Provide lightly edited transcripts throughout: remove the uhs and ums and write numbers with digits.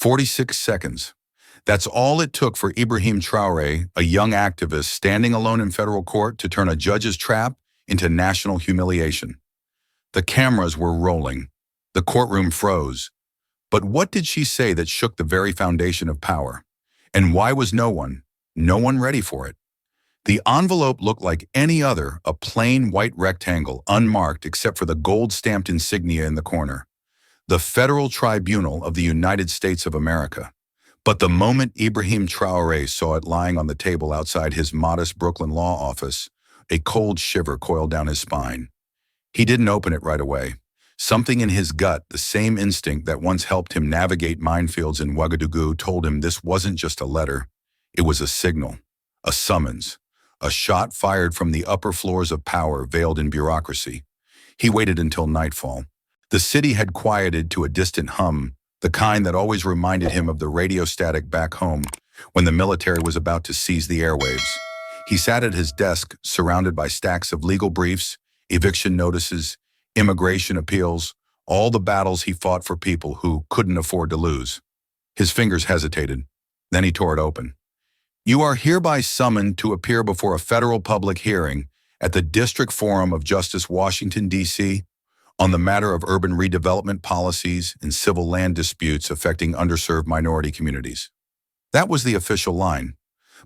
46 seconds. That's all it took for Ibrahim Traoré, a young activist standing alone in federal court, to turn a judge's trap into national humiliation. The cameras were rolling. The courtroom froze. But what did she say that shook the very foundation of power? And why was no one ready for it? The envelope looked like any other, a plain white rectangle, unmarked except for the gold-stamped insignia in the corner. The Federal Tribunal of the United States of America. But the moment Ibrahim Traoré saw it lying on the table outside his modest Brooklyn law office, a cold shiver coiled down his spine. He didn't open it right away. Something in his gut, the same instinct that once helped him navigate minefields in Ouagadougou, told him this wasn't just a letter. It was a signal, a summons, a shot fired from the upper floors of power veiled in bureaucracy. He waited until nightfall. The city had quieted to a distant hum, the kind that always reminded him of the radio static back home when the military was about to seize the airwaves. He sat at his desk, surrounded by stacks of legal briefs, eviction notices, immigration appeals, all the battles he fought for people who couldn't afford to lose. His fingers hesitated. Then he tore it open. You are hereby summoned to appear before a federal public hearing at the District Forum of Justice, Washington, D.C., on the matter of urban redevelopment policies and civil land disputes affecting underserved minority communities. That was the official line.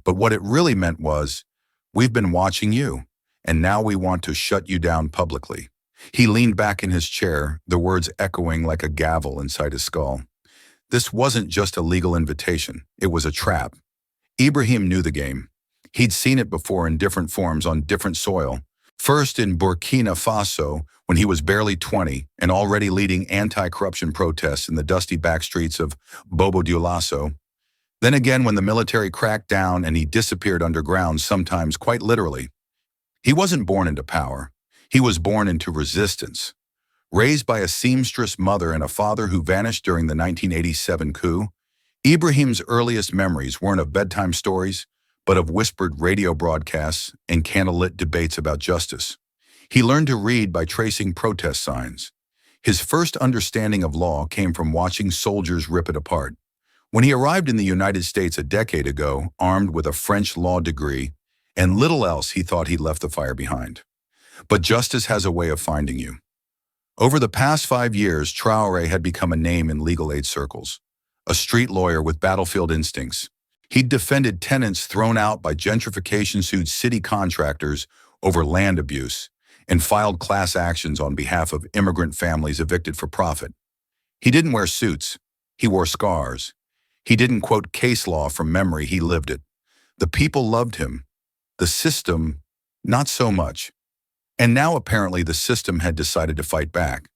But what it really meant was, we've been watching you, and now we want to shut you down publicly. He leaned back in his chair, the words echoing like a gavel inside his skull. This wasn't just a legal invitation. It was a trap. Ibrahim knew the game. He'd seen it before in different forms on different soil. First in Burkina Faso, when he was barely 20 and already leading anti-corruption protests in the dusty backstreets of Bobo Dioulasso. Then again when the military cracked down and he disappeared underground, sometimes quite literally. He wasn't born into power. He was born into resistance. Raised by a seamstress mother and a father who vanished during the 1987 coup, Ibrahim's earliest memories weren't of bedtime stories, but of whispered radio broadcasts and candlelit debates about justice. He learned to read by tracing protest signs. His first understanding of law came from watching soldiers rip it apart. When he arrived in the United States a decade ago, armed with a French law degree, and little else, he thought he'd left the fire behind. But justice has a way of finding you. Over the past 5 years, Traoré had become a name in legal aid circles, a street lawyer with battlefield instincts. He'd defended tenants thrown out by gentrification-sued city contractors over land abuse and filed class actions on behalf of immigrant families evicted for profit. He didn't wear suits. He wore scars. He didn't quote case law from memory. He lived it. The people loved him. The system, not so much. And now apparently the system had decided to fight back.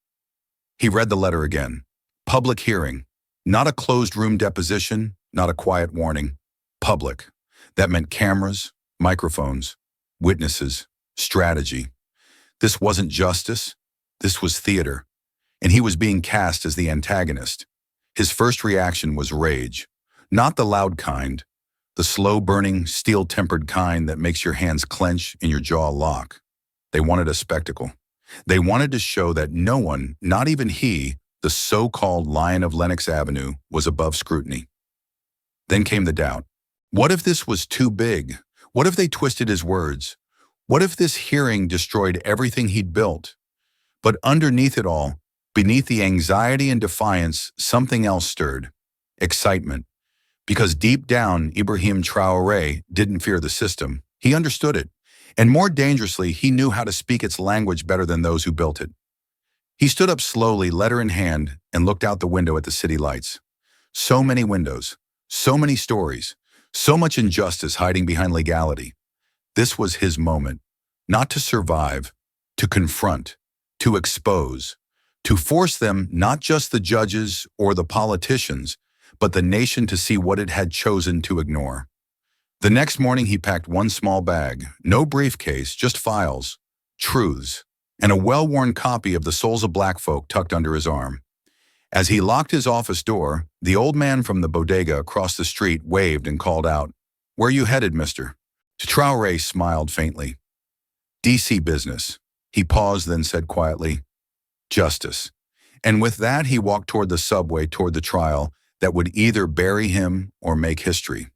He read the letter again. Public hearing. Not a closed-room deposition, not a quiet warning. Public. That meant cameras, microphones, witnesses, strategy. This wasn't justice. This was theater. And he was being cast as the antagonist. His first reaction was rage. Not the loud kind. The slow-burning, steel-tempered kind that makes your hands clench and your jaw lock. They wanted a spectacle. They wanted to show that no one, not even he, the so-called Lion of Lenox Avenue, was above scrutiny. Then came the doubt. What if this was too big? What if they twisted his words? What if this hearing destroyed everything he'd built? But underneath it all, beneath the anxiety and defiance, something else stirred. Excitement. Because deep down, Ibrahim Traoré didn't fear the system. He understood it. And more dangerously, he knew how to speak its language better than those who built it. He stood up slowly, letter in hand, and looked out the window at the city lights. So many windows, so many stories, so much injustice hiding behind legality. This was his moment, not to survive, to confront, to expose, to force them, not just the judges or the politicians, but the nation to see what it had chosen to ignore. The next morning he packed one small bag, no briefcase, just files, truths, and a well-worn copy of The Souls of Black Folk tucked under his arm. As he locked his office door, the old man from the bodega across the street waved and called out, "Where you headed, mister?" Traoré smiled faintly. "DC business." He paused, then said quietly, "Justice." And with that, he walked toward the subway, toward the trial, that would either bury him or make history.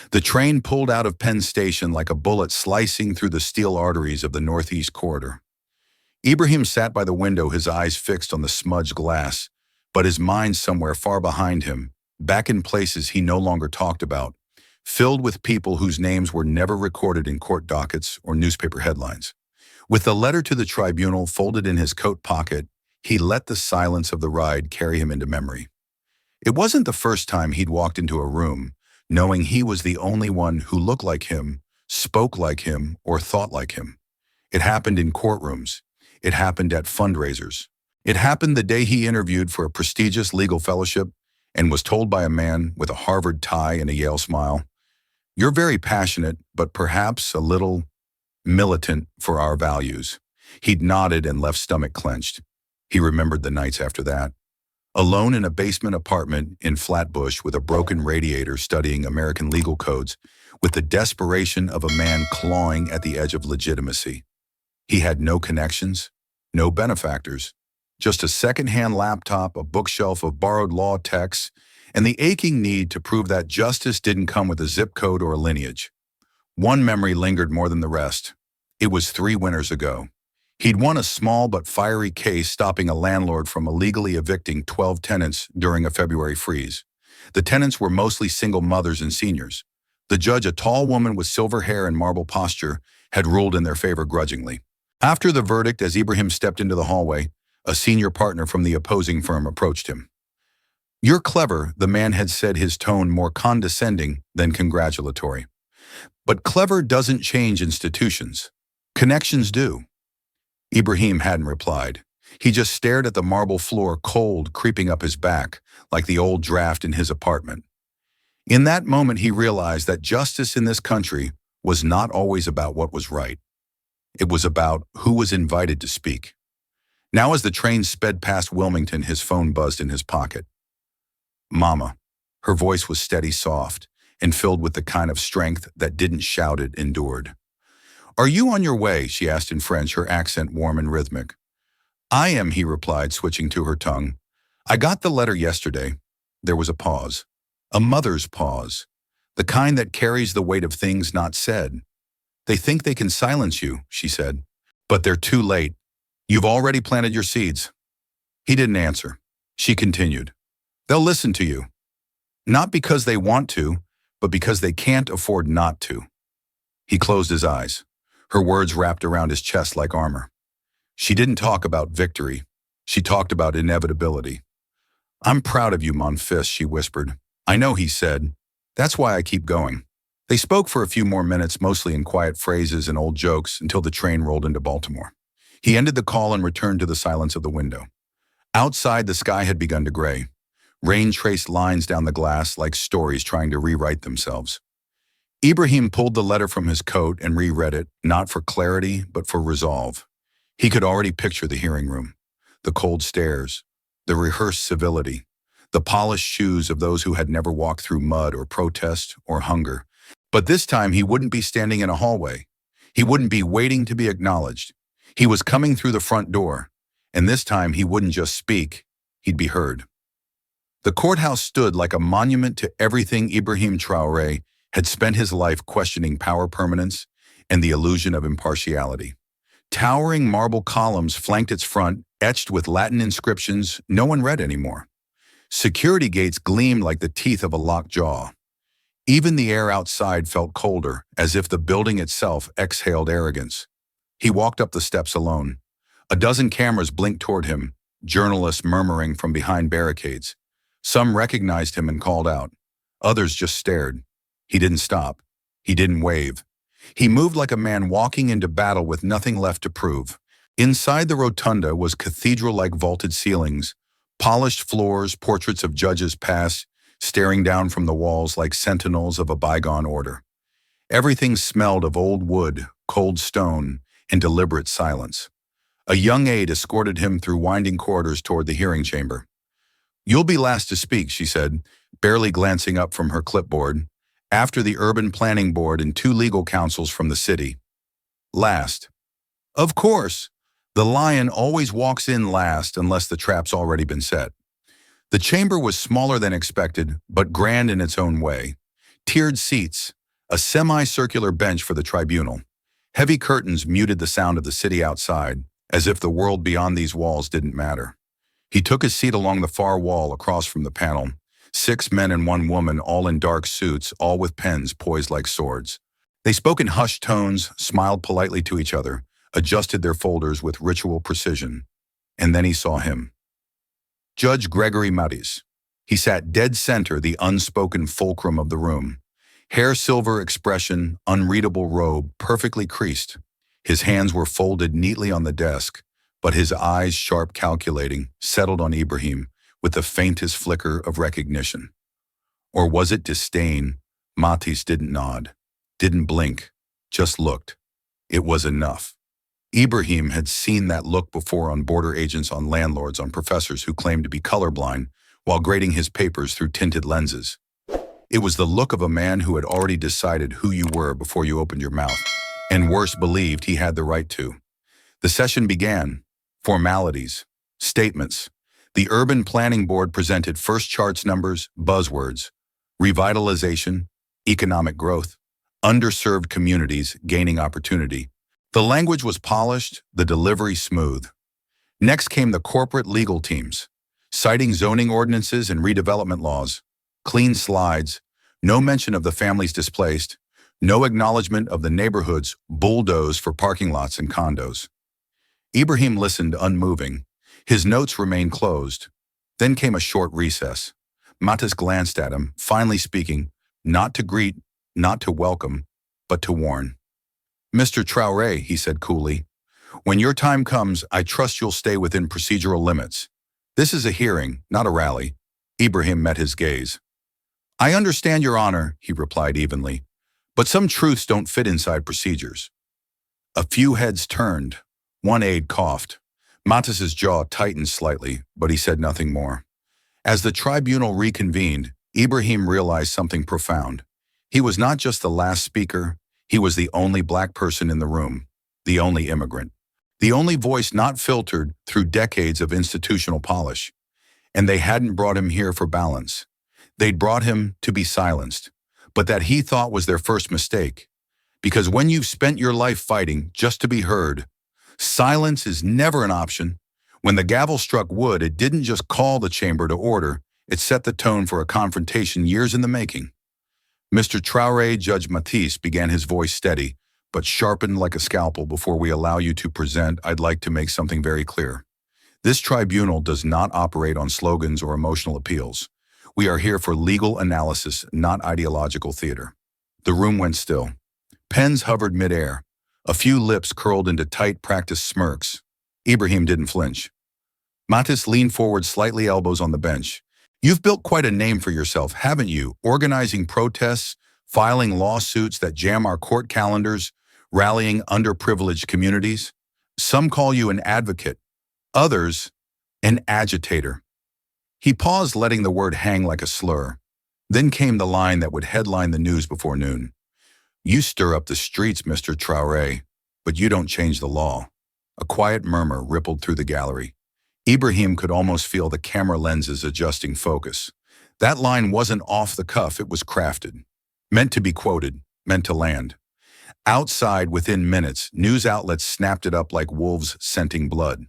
The train pulled out of Penn Station like a bullet slicing through the steel arteries of the Northeast Corridor. Ibrahim sat by the window, his eyes fixed on the smudged glass, but his mind somewhere far behind him, back in places he no longer talked about, filled with people whose names were never recorded in court dockets or newspaper headlines. With the letter to the tribunal folded in his coat pocket, he let the silence of the ride carry him into memory. It wasn't the first time he'd walked into a room, knowing he was the only one who looked like him, spoke like him, or thought like him. It happened in courtrooms. It happened at fundraisers. It happened the day he interviewed for a prestigious legal fellowship and was told by a man with a Harvard tie and a Yale smile, "You're very passionate, but perhaps a little militant for our values." He'd nodded and left stomach clenched. He remembered the nights after that. Alone in a basement apartment in Flatbush with a broken radiator studying American legal codes, with the desperation of a man clawing at the edge of legitimacy. He had no connections, no benefactors, just a second-hand laptop, a bookshelf of borrowed law texts, and the aching need to prove that justice didn't come with a zip code or a lineage. One memory lingered more than the rest. It was 3 winters ago. He'd won a small but fiery case stopping a landlord from illegally evicting 12 tenants during a February freeze. The tenants were mostly single mothers and seniors. The judge, a tall woman with silver hair and marble posture, had ruled in their favor grudgingly. After the verdict, as Ibrahim stepped into the hallway, a senior partner from the opposing firm approached him. "You're clever," the man had said, his tone more condescending than congratulatory. "But clever doesn't change institutions. Connections do." Ibrahim hadn't replied. He just stared at the marble floor, cold creeping up his back, like the old draft in his apartment. In that moment, he realized that justice in this country was not always about what was right. It was about who was invited to speak. Now, as the train sped past Wilmington, his phone buzzed in his pocket. "Mama." Her voice was steady, soft, and filled with the kind of strength that didn't shout, it endured. "Are you on your way?" she asked in French, her accent warm and rhythmic. "I am," he replied, switching to her tongue. "I got the letter yesterday." There was a pause. A mother's pause. The kind that carries the weight of things not said. "They think they can silence you," she said. "But they're too late. You've already planted your seeds." He didn't answer. She continued. "They'll listen to you. Not because they want to, but because they can't afford not to." He closed his eyes. Her words wrapped around his chest like armor. She didn't talk about victory. She talked about inevitability. "I'm proud of you, Mathis," she whispered. "I know," he said. "That's why I keep going." They spoke for a few more minutes, mostly in quiet phrases and old jokes, until the train rolled into Baltimore. He ended the call and returned to the silence of the window. Outside, the sky had begun to gray. Rain traced lines down the glass like stories trying to rewrite themselves. Ibrahim pulled the letter from his coat and reread it, not for clarity, but for resolve. He could already picture the hearing room, the cold stares, the rehearsed civility, the polished shoes of those who had never walked through mud or protest or hunger. But this time he wouldn't be standing in a hallway. He wouldn't be waiting to be acknowledged. He was coming through the front door, and this time he wouldn't just speak, he'd be heard. The courthouse stood like a monument to everything Ibrahim Traoré had spent his life questioning: power permanence and the illusion of impartiality. Towering marble columns flanked its front, etched with Latin inscriptions no one read anymore. Security gates gleamed like the teeth of a locked jaw. Even the air outside felt colder, as if the building itself exhaled arrogance. He walked up the steps alone. A dozen cameras blinked toward him, journalists murmuring from behind barricades. Some recognized him and called out. Others just stared. He didn't stop. He didn't wave. He moved like a man walking into battle with nothing left to prove. Inside the rotunda was cathedral-like vaulted ceilings, polished floors, portraits of judges past, staring down from the walls like sentinels of a bygone order. Everything smelled of old wood, cold stone, and deliberate silence. A young aide escorted him through winding corridors toward the hearing chamber. "You'll be last to speak," she said, barely glancing up from her clipboard, "after the Urban Planning Board and 2 legal counsels from the city." "Last." "Of course. The lion always walks in last unless the trap's already been set." The chamber was smaller than expected, but grand in its own way. Tiered seats, a semicircular bench for the tribunal. Heavy curtains muted the sound of the city outside, as if the world beyond these walls didn't matter. He took his seat along the far wall across from the panel. 6 men and 1 woman, all in dark suits, all with pens poised like swords. They spoke in hushed tones, smiled politely to each other, adjusted their folders with ritual precision. And then he saw him. Judge Gregory Mathis. He sat dead center, the unspoken fulcrum of the room. Hair silver expression, unreadable robe, perfectly creased. His hands were folded neatly on the desk, but his eyes, sharp calculating, settled on Ibrahim with the faintest flicker of recognition. Or was it disdain? Mathis didn't nod, didn't blink, just looked. It was enough. Ibrahim had seen that look before on border agents, on landlords, on professors who claimed to be colorblind while grading his papers through tinted lenses. It was the look of a man who had already decided who you were before you opened your mouth, and worse, believed he had the right to. The session began. Formalities, statements. The Urban Planning Board presented first charts numbers, buzzwords, revitalization, economic growth, underserved communities gaining opportunity. The language was polished, the delivery smooth. Next came the corporate legal teams, citing zoning ordinances and redevelopment laws, clean slides, no mention of the families displaced, no acknowledgement of the neighborhoods bulldozed for parking lots and condos. Ibrahim listened, unmoving. His notes remained closed. Then came a short recess. Mathis glanced at him, finally speaking, not to greet, not to welcome, but to warn. Mr. Traoré, he said coolly, when your time comes, I trust you'll stay within procedural limits. This is a hearing, not a rally. Ibrahim met his gaze. I understand, Your Honor, he replied evenly, but some truths don't fit inside procedures. A few heads turned. One aide coughed. Mathis's jaw tightened slightly, but he said nothing more. As the tribunal reconvened, Ibrahim realized something profound. He was not just the last speaker, he was the only black person in the room, the only immigrant, the only voice not filtered through decades of institutional polish. And they hadn't brought him here for balance. They'd brought him to be silenced, but that he thought was their first mistake. Because when you've spent your life fighting just to be heard, silence is never an option. When the gavel struck wood, it didn't just call the chamber to order, it set the tone for a confrontation years in the making. Mr. Traoré, Judge Mathis, began, his voice steady, but sharpened like a scalpel. Before we allow you to present, I'd like to make something very clear. This tribunal does not operate on slogans or emotional appeals. We are here for legal analysis, not ideological theater. The room went still. Pens hovered midair. A few lips curled into tight, practiced smirks. Ibrahim didn't flinch. Mathis leaned forward slightly, elbows on the bench. You've built quite a name for yourself, haven't you? Organizing protests, filing lawsuits that jam our court calendars, rallying underprivileged communities. Some call you an advocate, others, an agitator. He paused, letting the word hang like a slur. Then came the line that would headline the news before noon. You stir up the streets, Mr. Traoré, but you don't change the law. A quiet murmur rippled through the gallery. Ibrahim could almost feel the camera lenses adjusting focus. That line wasn't off the cuff, it was crafted. Meant to be quoted, meant to land. Outside, within minutes, news outlets snapped it up like wolves scenting blood.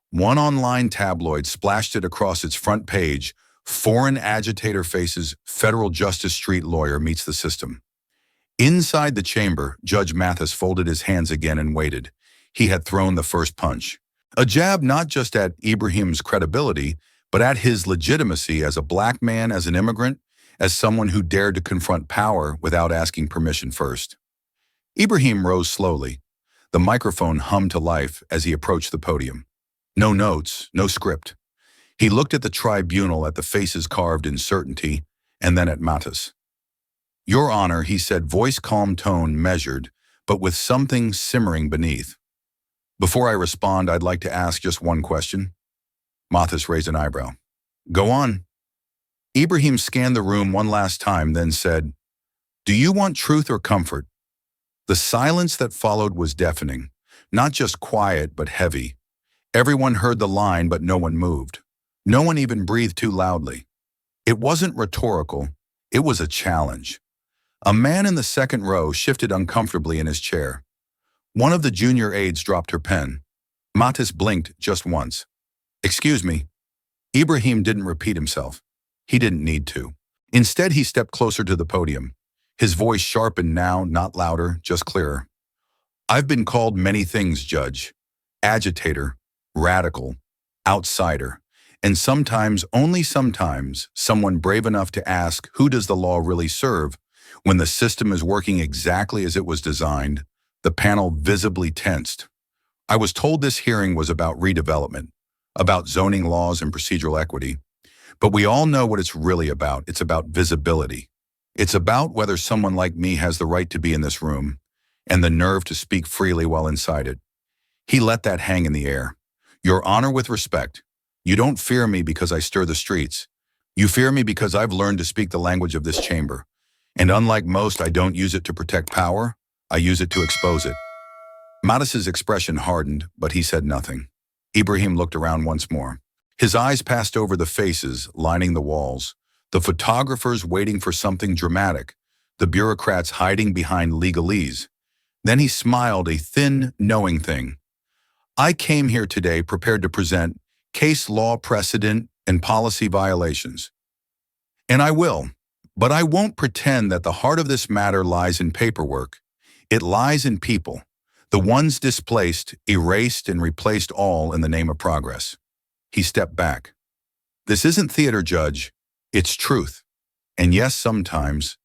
One online tabloid splashed it across its front page. Foreign agitator faces federal justice, street lawyer meets the system. Inside the chamber, Judge Mathis folded his hands again and waited. He had thrown the first punch. A jab not just at Ibrahim's credibility, but at his legitimacy as a black man, as an immigrant, as someone who dared to confront power without asking permission first. Ibrahim rose slowly. The microphone hummed to life as he approached the podium. No notes, no script. He looked at the tribunal, at the faces carved in certainty, and then at Mathis. Your Honor, he said, voice calm, tone measured, but with something simmering beneath. Before I respond, I'd like to ask just one question. Mathis raised an eyebrow. Go on. Ibrahim scanned the room one last time, then said, do you want truth or comfort? The silence that followed was deafening, not just quiet, but heavy. Everyone heard the line, but no one moved. No one even breathed too loudly. It wasn't rhetorical. It was a challenge. A man in the second row shifted uncomfortably in his chair. One of the junior aides dropped her pen. Mathis blinked just once. "Excuse me." Ibrahim didn't repeat himself. He didn't need to. Instead, he stepped closer to the podium. His voice sharpened now, not louder, just clearer. "I've been called many things, Judge. Agitator, radical, outsider, and sometimes, only sometimes, someone brave enough to ask, who does the law really serve when the system is working exactly as it was designed?" The panel visibly tensed. I was told this hearing was about redevelopment, about zoning laws and procedural equity. But we all know what it's really about. It's about visibility. It's about whether someone like me has the right to be in this room and the nerve to speak freely while inside it. He let that hang in the air. "Your Honor, with respect, you don't fear me because I stir the streets. You fear me because I've learned to speak the language of this chamber. And unlike most, I don't use it to protect power. I use it to expose it." Mattis's expression hardened, but he said nothing. Ibrahim looked around once more. His eyes passed over the faces lining the walls, the photographers waiting for something dramatic, the bureaucrats hiding behind legalese. Then he smiled, a thin, knowing thing. "I came here today prepared to present case law precedent and policy violations. And I will, but I won't pretend that the heart of this matter lies in paperwork. It lies in people, the ones displaced, erased, and replaced, all in the name of progress." He stepped back. "This isn't theater, Judge. It's truth. And yes, sometimes,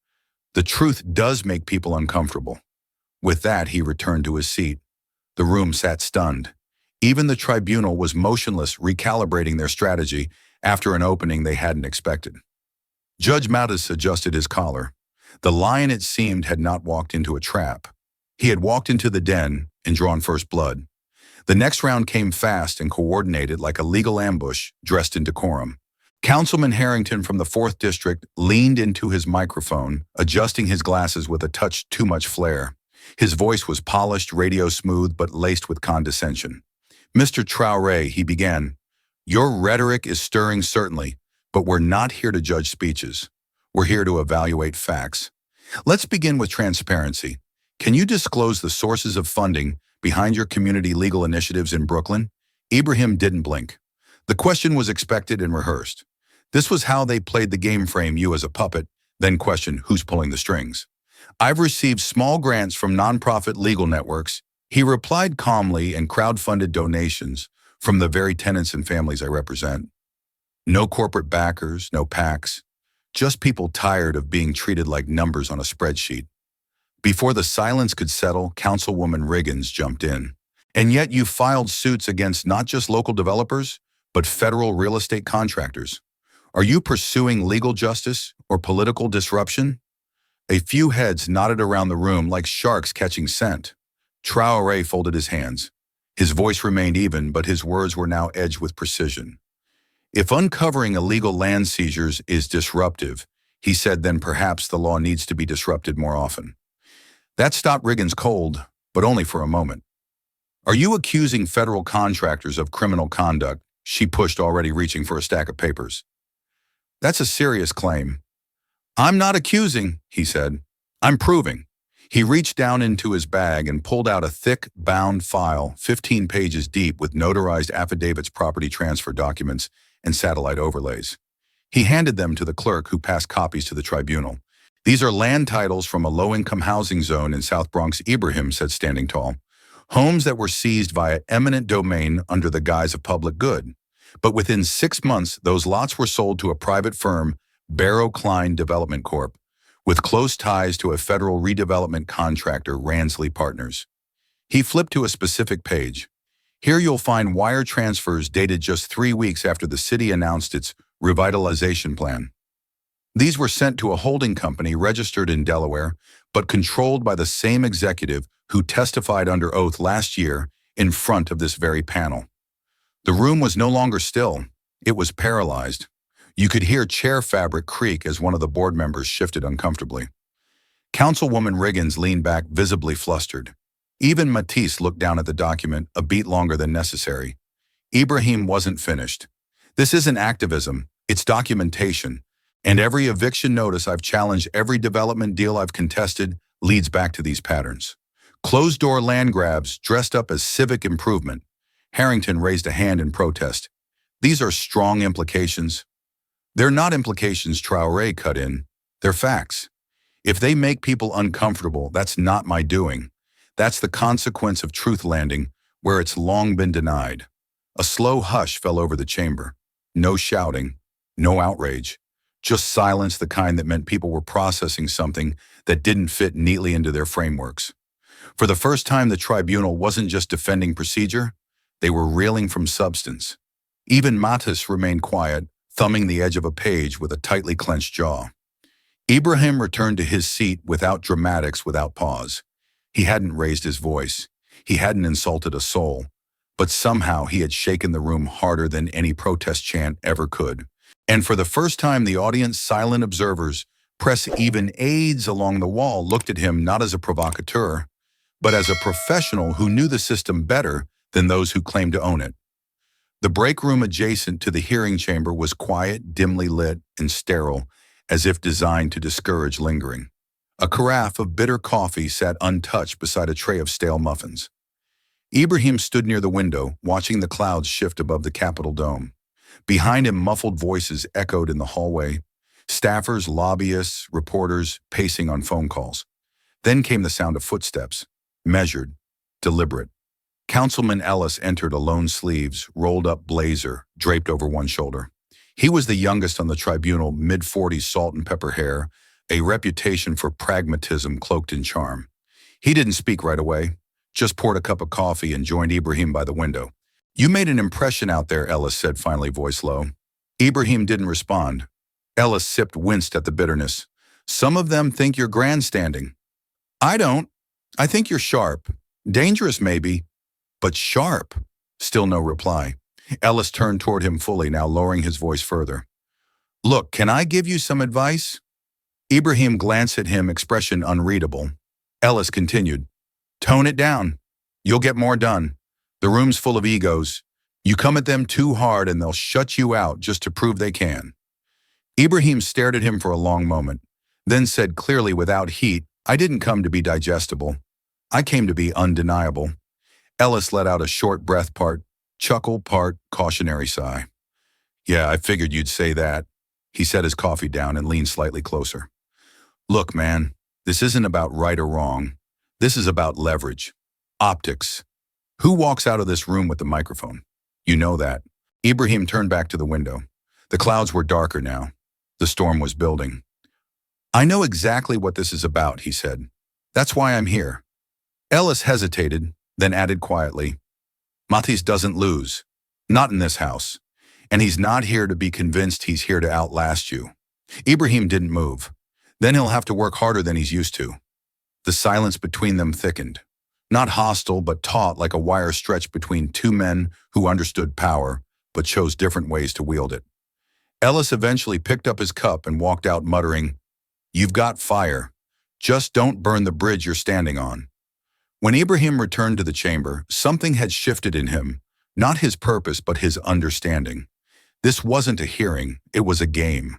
the truth does make people uncomfortable." With that, he returned to his seat. The room sat stunned. Even the tribunal was motionless, recalibrating their strategy after an opening they hadn't expected. Judge Mathis adjusted his collar. The lion, it seemed, had not walked into a trap. He had walked into the den and drawn first blood. The next round came fast and coordinated like a legal ambush dressed in decorum. Councilman Harrington from the 4th District leaned into his microphone, adjusting his glasses with a touch too much flair. His voice was polished, radio smooth, but laced with condescension. "Mr. Traoré," he began, "your rhetoric is stirring, certainly, but we're not here to judge speeches. We're here to evaluate facts. Let's begin with transparency. Can you disclose the sources of funding behind your community legal initiatives in Brooklyn?" Ibrahim didn't blink. The question was expected and rehearsed. This was how they played the game: frame you as a puppet, then question who's pulling the strings. "I've received small grants from nonprofit legal networks," he replied calmly, "and crowd-funded donations from the very tenants and families I represent. No corporate backers, no PACs, just people tired of being treated like numbers on a spreadsheet." Before the silence could settle, Councilwoman Riggins jumped in. "And yet you filed suits against not just local developers, but federal real estate contractors. Are you pursuing legal justice or political disruption?" A few heads nodded around the room like sharks catching scent. Traoré folded his hands. His voice remained even, but his words were now edged with precision. "If uncovering illegal land seizures is disruptive," he said, "then perhaps the law needs to be disrupted more often." That stopped Riggins cold, but only for a moment. "Are you accusing federal contractors of criminal conduct?" She pushed, already reaching for a stack of papers. "That's a serious claim." "I'm not accusing," he said. "I'm proving." He reached down into his bag and pulled out a thick, bound file, 15 pages deep, with notarized affidavits, property transfer documents, and satellite overlays. He handed them to the clerk, who passed copies to the tribunal. "These are land titles from a low-income housing zone in South Bronx," Ibrahim said, standing tall. "Homes that were seized via eminent domain under the guise of public good. But within 6 months, those lots were sold to a private firm, Barrow Klein Development Corp., with close ties to a federal redevelopment contractor, Ransley Partners." He flipped to a specific page. "Here you'll find wire transfers dated just 3 weeks after the city announced its revitalization plan. These were sent to a holding company registered in Delaware, but controlled by the same executive who testified under oath last year in front of this very panel." The room was no longer still. It was paralyzed. You could hear chair fabric creak as one of the board members shifted uncomfortably. Councilwoman Riggins leaned back, visibly flustered. Even Mathis looked down at the document a beat longer than necessary. Ibrahim wasn't finished. This isn't activism, it's documentation. And every eviction notice I've challenged, every development deal I've contested, leads back to these patterns. Closed-door land grabs dressed up as civic improvement. Harrington raised a hand in protest. These are strong implications. They're not implications, Traoré cut in. They're facts. If they make people uncomfortable, that's not my doing. That's the consequence of truth landing, where it's long been denied. A slow hush fell over the chamber. No shouting, no outrage. Just silence, the kind that meant people were processing something that didn't fit neatly into their frameworks. For the first time, the tribunal wasn't just defending procedure, they were reeling from substance. Even Mathis remained quiet, thumbing the edge of a page with a tightly clenched jaw. Ibrahim returned to his seat without dramatics, without pause. He hadn't raised his voice. He hadn't insulted a soul. But somehow he had shaken the room harder than any protest chant ever could. And for the first time, the audience, silent observers, press, even aides along the wall, looked at him not as a provocateur, but as a professional who knew the system better than those who claimed to own it. The break room adjacent to the hearing chamber was quiet, dimly lit, and sterile, as if designed to discourage lingering. A carafe of bitter coffee sat untouched beside a tray of stale muffins. Ibrahim stood near the window, watching the clouds shift above the Capitol dome. Behind him, muffled voices echoed in the hallway, staffers, lobbyists, reporters pacing on phone calls. Then came the sound of footsteps, measured, deliberate. Councilman Ellis entered, alone sleeves, rolled-up blazer, draped over one shoulder. He was the youngest on the tribunal, mid-40s, salt and pepper hair, a reputation for pragmatism cloaked in charm. He didn't speak right away, just poured a cup of coffee and joined Ibrahim by the window. "You made an impression out there," Ellis said, finally, voice low. Ibrahim didn't respond. Ellis sipped, winced at the bitterness. "Some of them think you're grandstanding." "I don't. I think you're sharp. Dangerous, maybe, but sharp." Still no reply. Ellis turned toward him fully, now lowering his voice further. "Look, can I give you some advice?" Ibrahim glanced at him, expression unreadable. Ellis continued, "Tone it down. You'll get more done. The room's full of egos. You come at them too hard and they'll shut you out just to prove they can." Ibrahim stared at him for a long moment, then said clearly, without heat, "I didn't come to be digestible. I came to be undeniable." Ellis let out a short breath, part chuckle, part cautionary sigh. "Yeah, I figured you'd say that." He set his coffee down and leaned slightly closer. "Look, man, this isn't about right or wrong. This is about leverage. Optics. Who walks out of this room with the microphone? You know that." Ibrahim turned back to the window. The clouds were darker now. The storm was building. "I know exactly what this is about," he said. "That's why I'm here." Ellis hesitated, then added quietly, "Mathis doesn't lose. Not in this house. And he's not here to be convinced he's here to outlast you." Ibrahim didn't move. "Then he'll have to work harder than he's used to." The silence between them thickened. Not hostile, but taut, like a wire stretched between two men who understood power, but chose different ways to wield it. Ellis eventually picked up his cup and walked out, muttering, "You've got fire. Just don't burn the bridge you're standing on." When Ibrahim returned to the chamber, something had shifted in him, not his purpose, but his understanding. This wasn't a hearing, it was a game.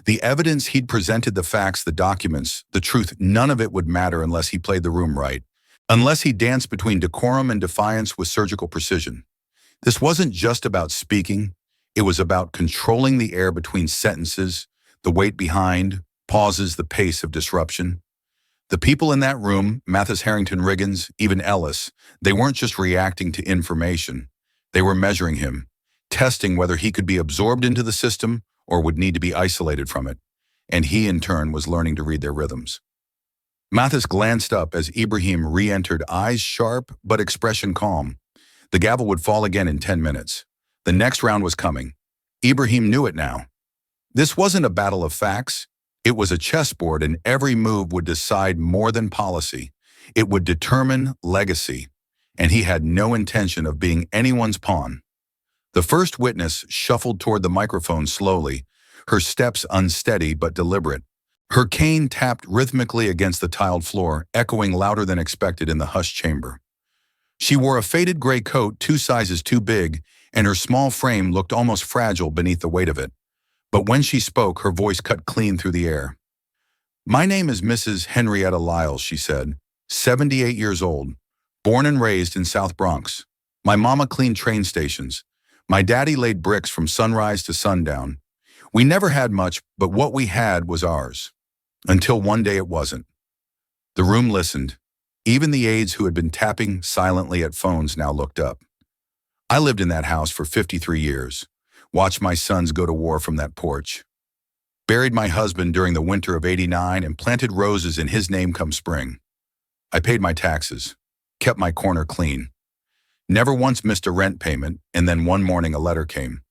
The evidence he'd presented, the facts, the documents, the truth, none of it would matter unless he played the room right, unless he danced between decorum and defiance with surgical precision. This wasn't just about speaking, it was about controlling the air between sentences, the weight behind, pauses, the pace of disruption. The people in that room, Mathis, Harrington, Riggins, even Ellis, they weren't just reacting to information. They were measuring him, testing whether he could be absorbed into the system or would need to be isolated from it. And he, in turn, was learning to read their rhythms. Mathis glanced up as Ibrahim re-entered, eyes sharp but expression calm. The gavel would fall again in 10 minutes. The next round was coming. Ibrahim knew it now. This wasn't a battle of facts. It was a chessboard, and every move would decide more than policy. It would determine legacy, and he had no intention of being anyone's pawn. The first witness shuffled toward the microphone slowly, her steps unsteady but deliberate. Her cane tapped rhythmically against the tiled floor, echoing louder than expected in the hushed chamber. She wore a faded gray coat 2 sizes too big, and her small frame looked almost fragile beneath the weight of it. But when she spoke, her voice cut clean through the air. "My name is Mrs. Henrietta Lyles," she said, 78 years old, born and raised in South Bronx. My mama cleaned train stations. My daddy laid bricks from sunrise to sundown. We never had much, but what we had was ours. Until one day it wasn't. The room listened. Even the aides who had been tapping silently at phones now looked up. I lived in that house for 53 years, watched my sons go to war from that porch, buried my husband during the winter of '89 and planted roses in his name come spring. I paid my taxes, kept my corner clean. Never once missed a rent payment, and then one morning a letter came.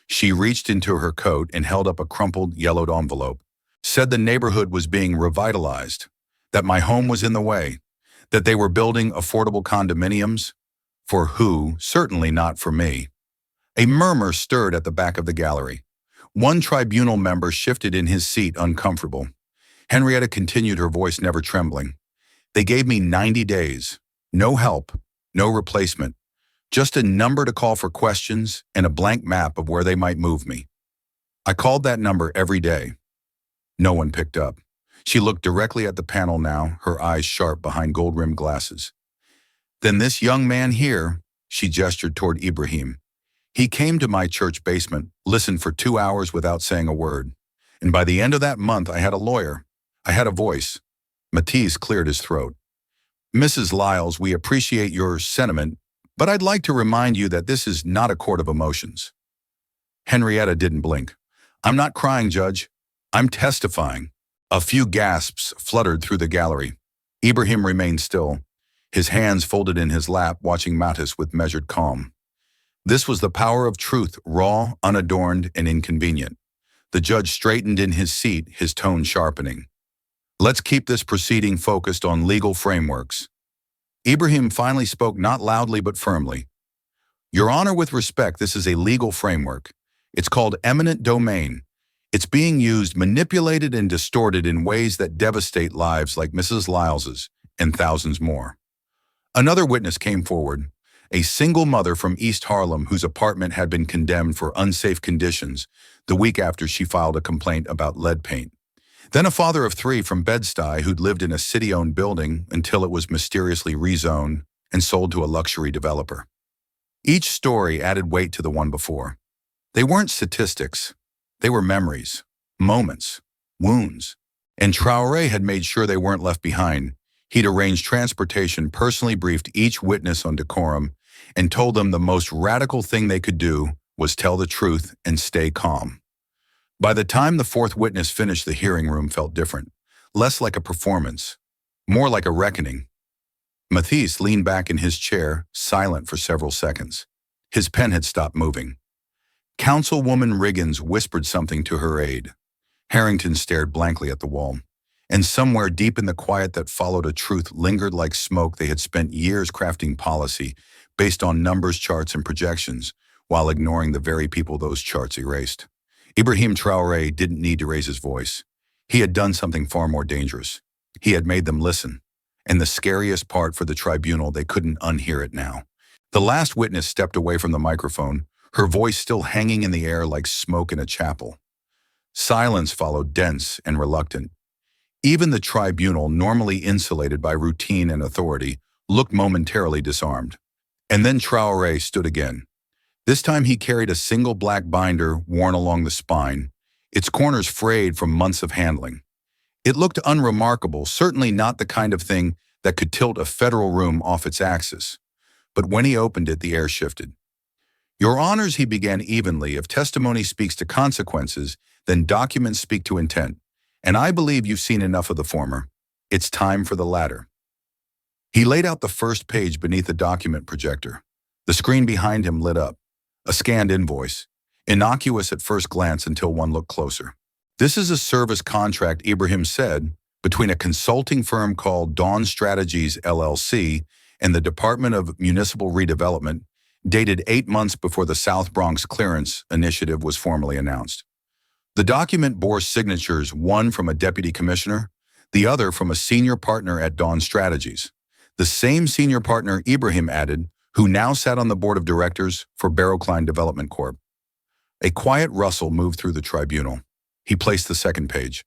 She reached into her coat and held up a crumpled, yellowed envelope. Said the neighborhood was being revitalized, that my home was in the way, that they were building affordable condominiums. For who? Certainly not for me. A murmur stirred at the back of the gallery. One tribunal member shifted in his seat, uncomfortable. Henrietta continued, her voice never trembling. They gave me 90 days. No help, no replacement. Just a number to call for questions and a blank map of where they might move me. I called that number every day. No one picked up. She looked directly at the panel now, her eyes sharp behind gold-rimmed glasses. Then this young man here, she gestured toward Ibrahim. He came to my church basement, listened for 2 hours without saying a word. And by the end of that month, I had a lawyer. I had a voice. Mathis cleared his throat. "Mrs. Lyles, we appreciate your sentiment, but I'd like to remind you that this is not a court of emotions." Henrietta didn't blink. "I'm not crying, Judge. I'm testifying." A few gasps fluttered through the gallery. Ibrahim remained still, his hands folded in his lap, watching Mathis with measured calm. This was the power of truth, raw, unadorned, and inconvenient. The judge straightened in his seat, his tone sharpening. "Let's keep this proceeding focused on legal frameworks." Ibrahim finally spoke, not loudly but firmly. "Your Honor, with respect, this is a legal framework. It's called eminent domain. It's being used, manipulated, and distorted in ways that devastate lives like Mrs. Lyles's and thousands more." Another witness came forward, a single mother from East Harlem whose apartment had been condemned for unsafe conditions the week after she filed a complaint about lead paint. Then a father of 3 from Bed-Stuy who'd lived in a city-owned building until it was mysteriously rezoned and sold to a luxury developer. Each story added weight to the one before. They weren't statistics. They were memories, moments, wounds. And Traoré had made sure they weren't left behind. He'd arranged transportation, personally briefed each witness on decorum, and told them the most radical thing they could do was tell the truth and stay calm. By the time the 4th witness finished, the hearing room felt different, less like a performance, more like a reckoning. Mathis leaned back in his chair, silent for several seconds. His pen had stopped moving. Councilwoman Riggins whispered something to her aide. Harrington stared blankly at the wall. And somewhere deep in the quiet that followed, a truth lingered like smoke. They had spent years crafting policy based on numbers, charts, and projections, while ignoring the very people those charts erased. Ibrahim Traoré didn't need to raise his voice. He had done something far more dangerous. He had made them listen. And the scariest part for the tribunal, they couldn't unhear it now. The last witness stepped away from the microphone, her voice still hanging in the air like smoke in a chapel. Silence followed, dense and reluctant. Even the tribunal, normally insulated by routine and authority, looked momentarily disarmed. And then Traoré stood again. This time he carried a single black binder worn along the spine, its corners frayed from months of handling. It looked unremarkable, certainly not the kind of thing that could tilt a federal room off its axis. But when he opened it, the air shifted. "Your Honors," he began evenly, "if testimony speaks to consequences, then documents speak to intent. And I believe you've seen enough of the former. It's time for the latter." He laid out the first page beneath the document projector. The screen behind him lit up. A scanned invoice, innocuous at first glance until one looked closer. "This is a service contract," Ibrahim said, "between a consulting firm called Dawn Strategies, LLC, and the Department of Municipal Redevelopment, dated 8 months before the South Bronx Clearance Initiative was formally announced." The document bore signatures, one from a deputy commissioner, the other from a senior partner at Dawn Strategies. The same senior partner, Ibrahim added, who now sat on the board of directors for Barrow-Klein Development Corp. A quiet rustle moved through the tribunal. He placed the second page.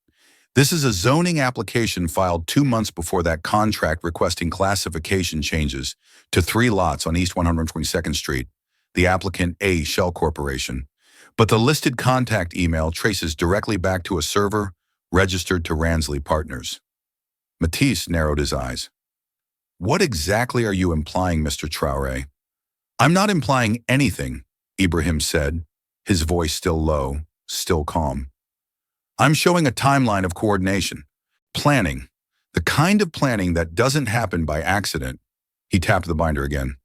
This is a zoning application filed 2 months before that contract requesting classification changes to 3 lots on East 122nd Street, the applicant A Shell Corporation. But the listed contact email traces directly back to a server registered to Ransley Partners. Mathis narrowed his eyes. What exactly are you implying, Mr. Traoré? I'm not implying anything, Ibrahim said, his voice still low, still calm. I'm showing a timeline of coordination, planning, the kind of planning that doesn't happen by accident. He tapped the binder again.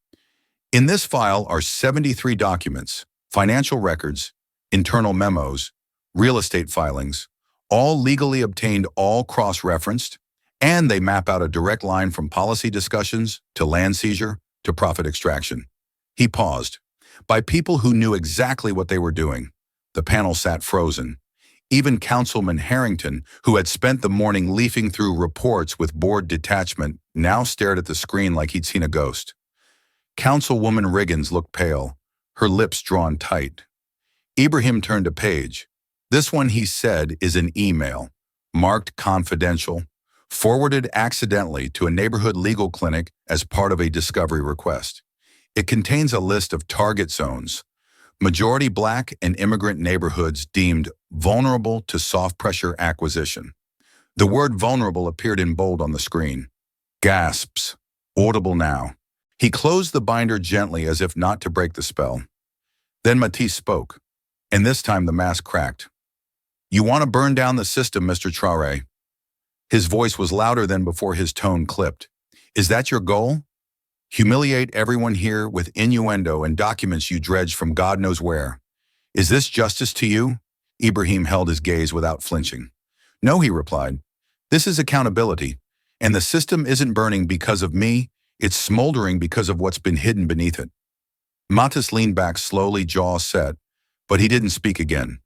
In this file are 73 documents, financial records, internal memos, real estate filings, all legally obtained, all cross-referenced, and they map out a direct line from policy discussions to land seizure to profit extraction. He paused. By people who knew exactly what they were doing. The panel sat frozen. Even Councilman Harrington, who had spent the morning leafing through reports with board detachment, now stared at the screen like he'd seen a ghost. Councilwoman Riggins looked pale, her lips drawn tight. Ibrahim turned a page. This one, he said, is an email, marked confidential, forwarded accidentally to a neighborhood legal clinic as part of a discovery request. It contains a list of target zones, majority Black and immigrant neighborhoods deemed vulnerable to soft pressure acquisition. The word vulnerable appeared in bold on the screen. Gasps, audible now. He closed the binder gently as if not to break the spell. Then Mathis spoke, and this time the mask cracked. You want to burn down the system, Mr. Traoré. His voice was louder than before his tone clipped. Is that your goal? Humiliate everyone here with innuendo and documents you dredged from God knows where. Is this justice to you? Ibrahim held his gaze without flinching. No, he replied. This is accountability, and the system isn't burning because of me, it's smoldering because of what's been hidden beneath it. Mathis leaned back slowly, jaw set, but he didn't speak again.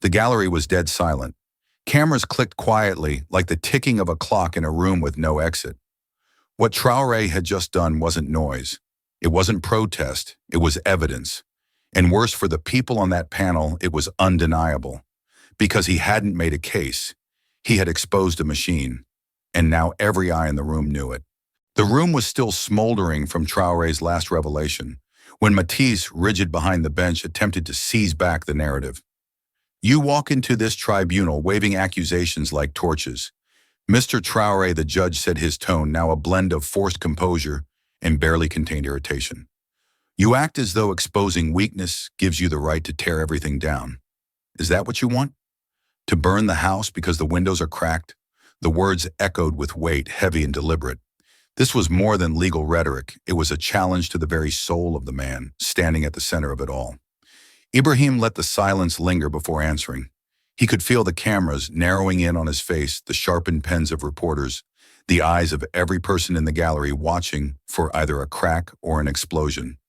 The gallery was dead silent. Cameras clicked quietly, like the ticking of a clock in a room with no exit. What Traoré had just done wasn't noise. It wasn't protest. It was evidence. And worse for the people on that panel, it was undeniable. Because he hadn't made a case. He had exposed a machine. And now every eye in the room knew it. The room was still smoldering from Traoré's last revelation, when Mathis, rigid behind the bench, attempted to seize back the narrative. You walk into this tribunal waving accusations like torches. Mr. Traoré, the judge said, his tone now a blend of forced composure and barely contained irritation. You act as though exposing weakness gives you the right to tear everything down. Is that what you want? To burn the house because the windows are cracked? The words echoed with weight, heavy and deliberate. This was more than legal rhetoric. It was a challenge to the very soul of the man, standing at the center of it all. Ibrahim let the silence linger before answering. He could feel the cameras narrowing in on his face, the sharpened pens of reporters, the eyes of every person in the gallery watching for either a crack or an explosion.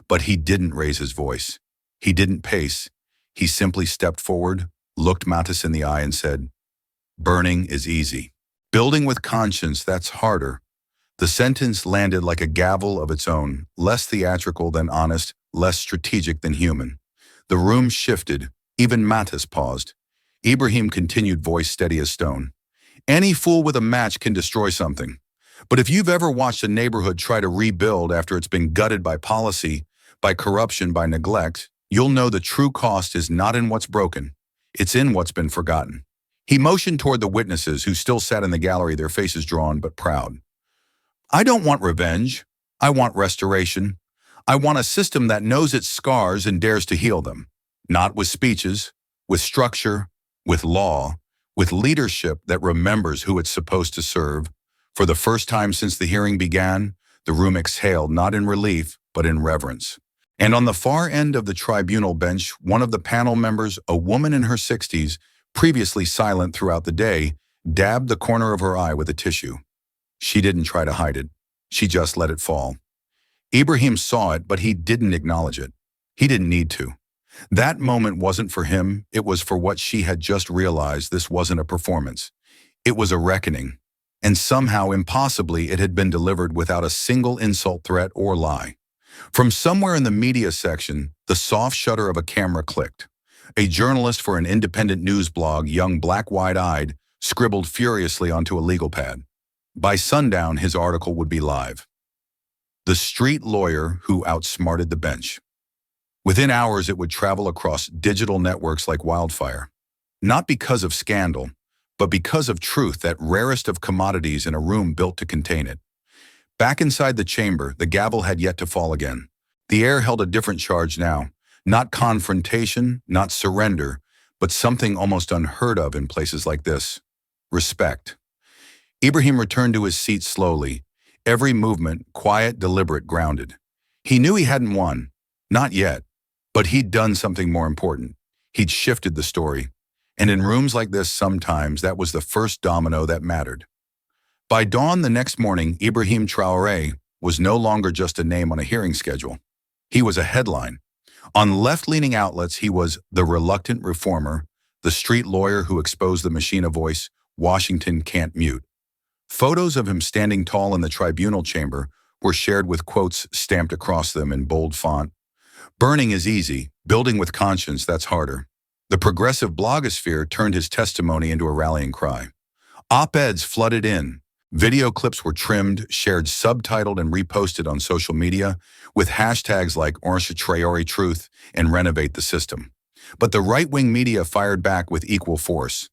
But he didn't raise his voice. He didn't pace. He simply stepped forward, looked Mathis in the eye and said, "Burning is easy. Building with conscience, that's harder." The sentence landed like a gavel of its own, less theatrical than honest, less strategic than human. The room shifted. Even Mathis paused. Ibrahim continued, voice steady as stone. Any fool with a match can destroy something. But if you've ever watched a neighborhood try to rebuild after it's been gutted by policy, by corruption, by neglect, you'll know the true cost is not in what's broken. It's in what's been forgotten. He motioned toward the witnesses who still sat in the gallery, their faces drawn but proud. I don't want revenge. I want restoration. I want a system that knows its scars and dares to heal them. Not with speeches, with structure, with law, with leadership that remembers who it's supposed to serve. For the first time since the hearing began, the room exhaled not in relief, but in reverence. And on the far end of the tribunal bench, one of the panel members, a woman in her 60s, previously silent throughout the day, dabbed the corner of her eye with a tissue. She didn't try to hide it. She just let it fall. Ibrahim saw it, but he didn't acknowledge it. He didn't need to. That moment wasn't for him. It was for what she had just realized. This wasn't a performance. It was a reckoning. And somehow, impossibly, it had been delivered without a single insult, threat, or lie. From somewhere in the media section, the soft shutter of a camera clicked. A journalist for an independent news blog, young black wide-eyed, scribbled furiously onto a legal pad. By sundown, his article would be live. The street lawyer who outsmarted the bench. Within hours, it would travel across digital networks like wildfire. Not because of scandal, but because of truth, that rarest of commodities in a room built to contain it. Back inside the chamber, the gavel had yet to fall again. The air held a different charge now. Not confrontation, not surrender, but something almost unheard of in places like this. Respect. Ibrahim returned to his seat slowly, every movement quiet, deliberate, grounded. He knew he hadn't won. Not yet. But he'd done something more important. He'd shifted the story. And in rooms like this, sometimes that was the first domino that mattered. By dawn the next morning, Ibrahim Traoré was no longer just a name on a hearing schedule. He was a headline. On left-leaning outlets, he was the reluctant reformer, the street lawyer who exposed the machine of voice Washington can't mute. Photos of him standing tall in the tribunal chamber were shared with quotes stamped across them in bold font. Burning is easy, building with conscience, that's harder. The progressive blogosphere turned his testimony into a rallying cry. Op-eds flooded in. Video clips were trimmed, shared, subtitled, and reposted on social media with hashtags like Mathis Traoré Truth and Renovate the System. But the right-wing media fired back with equal force.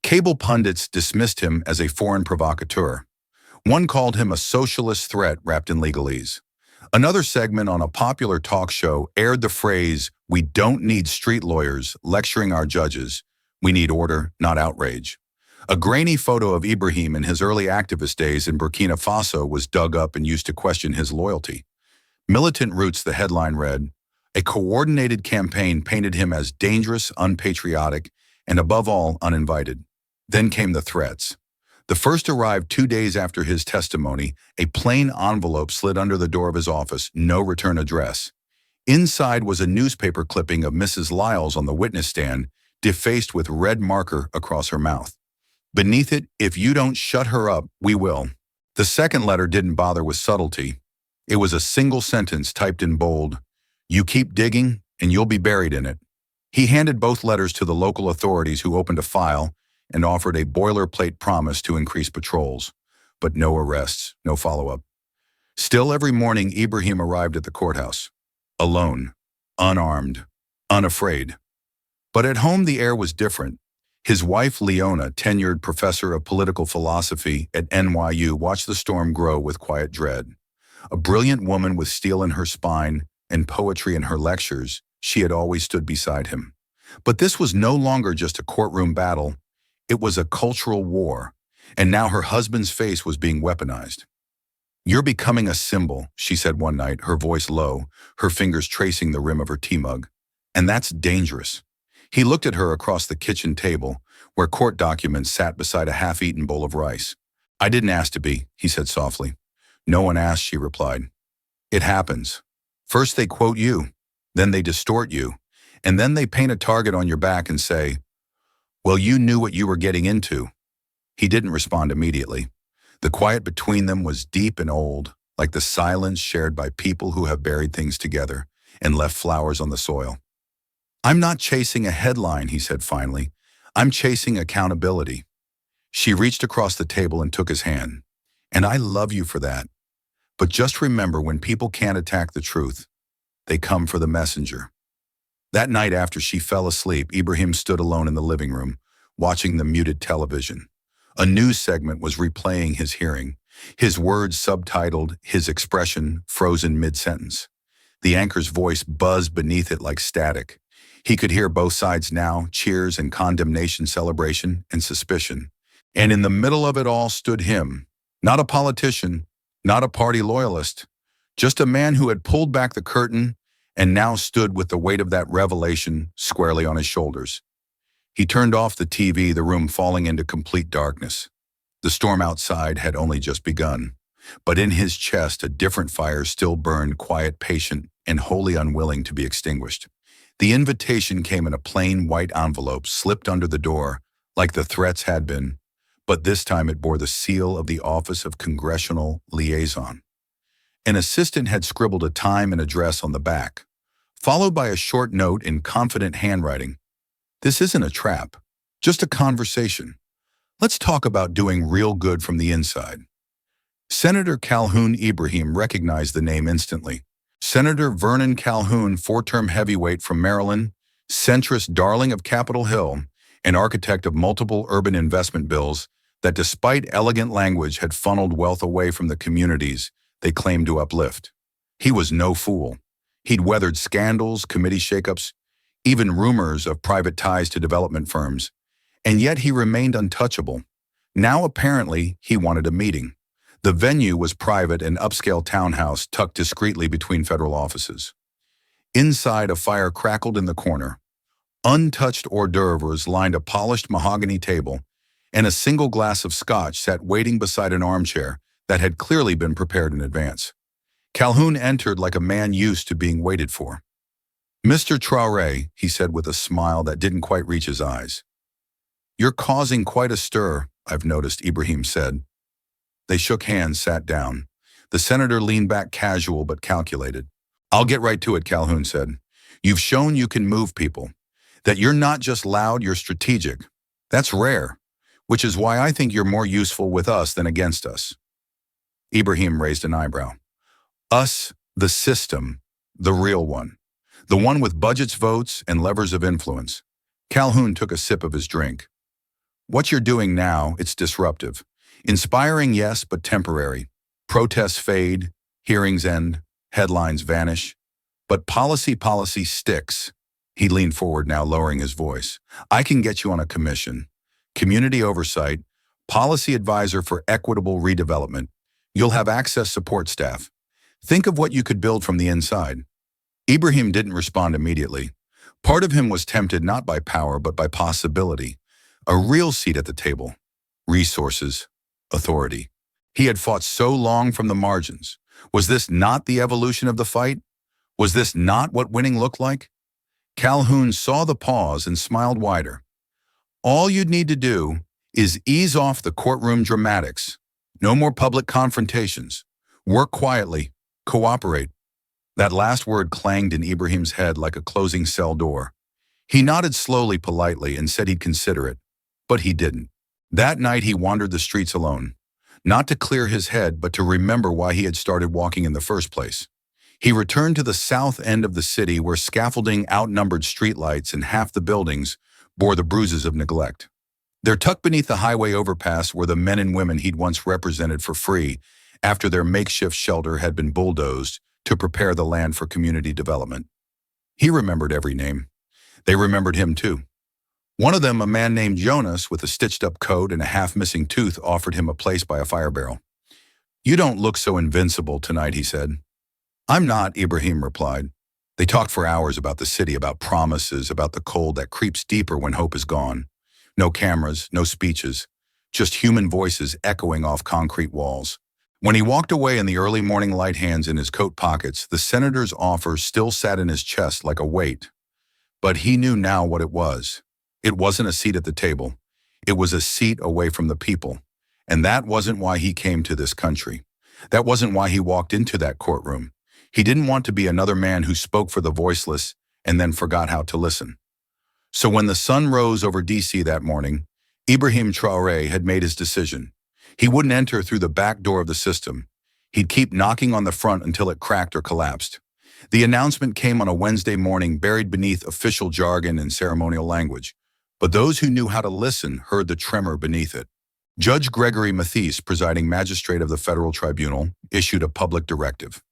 Cable pundits dismissed him as a foreign provocateur. One called him a socialist threat wrapped in legalese. Another segment on a popular talk show aired the phrase, "We don't need street lawyers lecturing our judges. We need order, not outrage." A grainy photo of Ibrahim in his early activist days in Burkina Faso was dug up and used to question his loyalty. Militant Roots, the headline read. A coordinated campaign painted him as dangerous, unpatriotic, and above all, uninvited. Then came the threats. The first arrived 2 days after his testimony, a plain envelope slid under the door of his office, no return address. Inside was a newspaper clipping of Mrs. Lyles on the witness stand, defaced with red marker across her mouth. Beneath it, "If you don't shut her up, we will." The second letter didn't bother with subtlety. It was a single sentence typed in bold. "You keep digging, and you'll be buried in it." He handed both letters to the local authorities, who opened a file and offered a boilerplate promise to increase patrols. But no arrests, no follow-up. Still, every morning, Ibrahim arrived at the courthouse. Alone, unarmed, unafraid. But at home, the air was different. His wife, Leona, tenured professor of political philosophy at NYU, watched the storm grow with quiet dread. A brilliant woman with steel in her spine and poetry in her lectures, she had always stood beside him. But this was no longer just a courtroom battle. It was a cultural war, and now her husband's face was being weaponized. "You're becoming a symbol," she said one night, her voice low, her fingers tracing the rim of her tea mug. "And that's dangerous." He looked at her across the kitchen table, where court documents sat beside a half-eaten bowl of rice. "I didn't ask to be," he said softly. "No one asked," she replied. "It happens. First they quote you, then they distort you, and then they paint a target on your back and say, 'Well, you knew what you were getting into.'" He didn't respond immediately. The quiet between them was deep and old, like the silence shared by people who have buried things together and left flowers on the soil. "I'm not chasing a headline," he said finally. "I'm chasing accountability." She reached across the table and took his hand. "And I love you for that. But just remember, when people can't attack the truth, they come for the messenger." That night, after she fell asleep, Ibrahim stood alone in the living room, watching the muted television. A news segment was replaying his hearing, his words subtitled, his expression frozen mid-sentence. The anchor's voice buzzed beneath it like static. He could hear both sides now, cheers and condemnation, celebration and suspicion. And in the middle of it all stood him, not a politician, not a party loyalist, just a man who had pulled back the curtain and now stood with the weight of that revelation squarely on his shoulders. He turned off the TV, the room falling into complete darkness. The storm outside had only just begun, but in his chest a different fire still burned, quiet, patient, and wholly unwilling to be extinguished. The invitation came in a plain white envelope slipped under the door, like the threats had been, but this time it bore the seal of the Office of Congressional Liaison. An assistant had scribbled a time and address on the back, followed by a short note in confident handwriting. This isn't a trap, just a conversation. Let's talk about doing real good from the inside. Senator Calhoun Ibrahim recognized the name instantly. Senator Vernon Calhoun, four-term heavyweight from Maryland, centrist darling of Capitol Hill, and architect of multiple urban investment bills that, despite elegant language, had funneled wealth away from the communities they claimed to uplift. He was no fool. He'd weathered scandals, committee shakeups, even rumors of private ties to development firms, and yet he remained untouchable. Now apparently he wanted a meeting. The venue was private, an upscale townhouse tucked discreetly between federal offices. Inside, a fire crackled in the corner. Untouched hors d'oeuvres lined a polished mahogany table, and a single glass of scotch sat waiting beside an armchair that had clearly been prepared in advance. Calhoun entered like a man used to being waited for. "Mr. Traoré," he said with a smile that didn't quite reach his eyes. "You're causing quite a stir, I've noticed," Ibrahim said. They shook hands, sat down. The senator leaned back, casual but calculated. "I'll get right to it," Calhoun said. "You've shown you can move people. That you're not just loud, you're strategic. That's rare, which is why I think you're more useful with us than against us." Ibrahim raised an eyebrow. "Us, the system, the real one. The one with budgets, votes, and levers of influence." Calhoun took a sip of his drink. "What you're doing now, it's disruptive. Inspiring, yes, but temporary. Protests fade, hearings end, headlines vanish. But policy sticks." He leaned forward now, lowering his voice. "I can get you on a commission. Community oversight, policy advisor for equitable redevelopment. You'll have access support staff. Think of what you could build from the inside." Ibrahim didn't respond immediately. Part of him was tempted not by power but by possibility. A real seat at the table. Resources. Authority. He had fought so long from the margins. Was this not the evolution of the fight? Was this not what winning looked like? Calhoun saw the pause and smiled wider. "All you'd need to do is ease off the courtroom dramatics. No more public confrontations. Work quietly. Cooperate." That last word clanged in Ibrahim's head like a closing cell door. He nodded slowly, politely, and said he'd consider it. But he didn't. That night he wandered the streets alone. Not to clear his head, but to remember why he had started walking in the first place. He returned to the south end of the city where scaffolding, outnumbered streetlights, and half the buildings bore the bruises of neglect. There, tucked beneath the highway overpass, were the men and women he'd once represented for free after their makeshift shelter had been bulldozed to prepare the land for community development. He remembered every name. They remembered him too. One of them, a man named Jonas with a stitched-up coat and a half-missing tooth, offered him a place by a fire barrel. "You don't look so invincible tonight," he said. "I'm not," Ibrahim replied. They talked for hours about the city, about promises, about the cold that creeps deeper when hope is gone. No cameras, no speeches, just human voices echoing off concrete walls. When he walked away in the early morning light, hands in his coat pockets, the senator's offer still sat in his chest like a weight. But he knew now what it was. It wasn't a seat at the table. It was a seat away from the people. And that wasn't why he came to this country. That wasn't why he walked into that courtroom. He didn't want to be another man who spoke for the voiceless and then forgot how to listen. So when the sun rose over D.C. that morning, Ibrahim Traoré had made his decision. He wouldn't enter through the back door of the system. He'd keep knocking on the front until it cracked or collapsed. The announcement came on a Wednesday morning, buried beneath official jargon and ceremonial language. But those who knew how to listen heard the tremor beneath it. Judge Gregory Mathis, presiding magistrate of the federal tribunal, issued a public directive.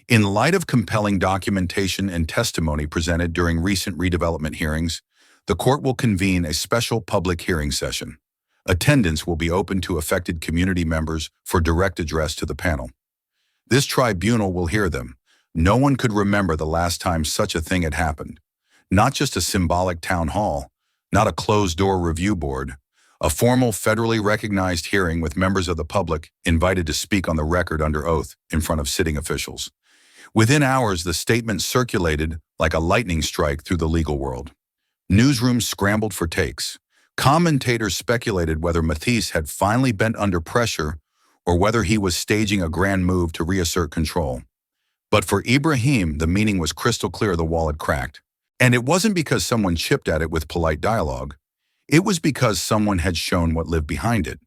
In light of compelling documentation and testimony presented during recent redevelopment hearings, the court will convene a special public hearing session. Attendance will be open to affected community members for direct address to the panel. This tribunal will hear them. No one could remember the last time such a thing had happened. Not just a symbolic town hall, not a closed-door review board, a formal federally recognized hearing with members of the public invited to speak on the record under oath in front of sitting officials. Within hours, the statement circulated like a lightning strike through the legal world. Newsrooms scrambled for takes. Commentators speculated whether Mathis had finally bent under pressure or whether he was staging a grand move to reassert control. But for Ibrahim, the meaning was crystal clear: the wall had cracked. And it wasn't because someone chipped at it with polite dialogue. It was because someone had shown what lived behind it.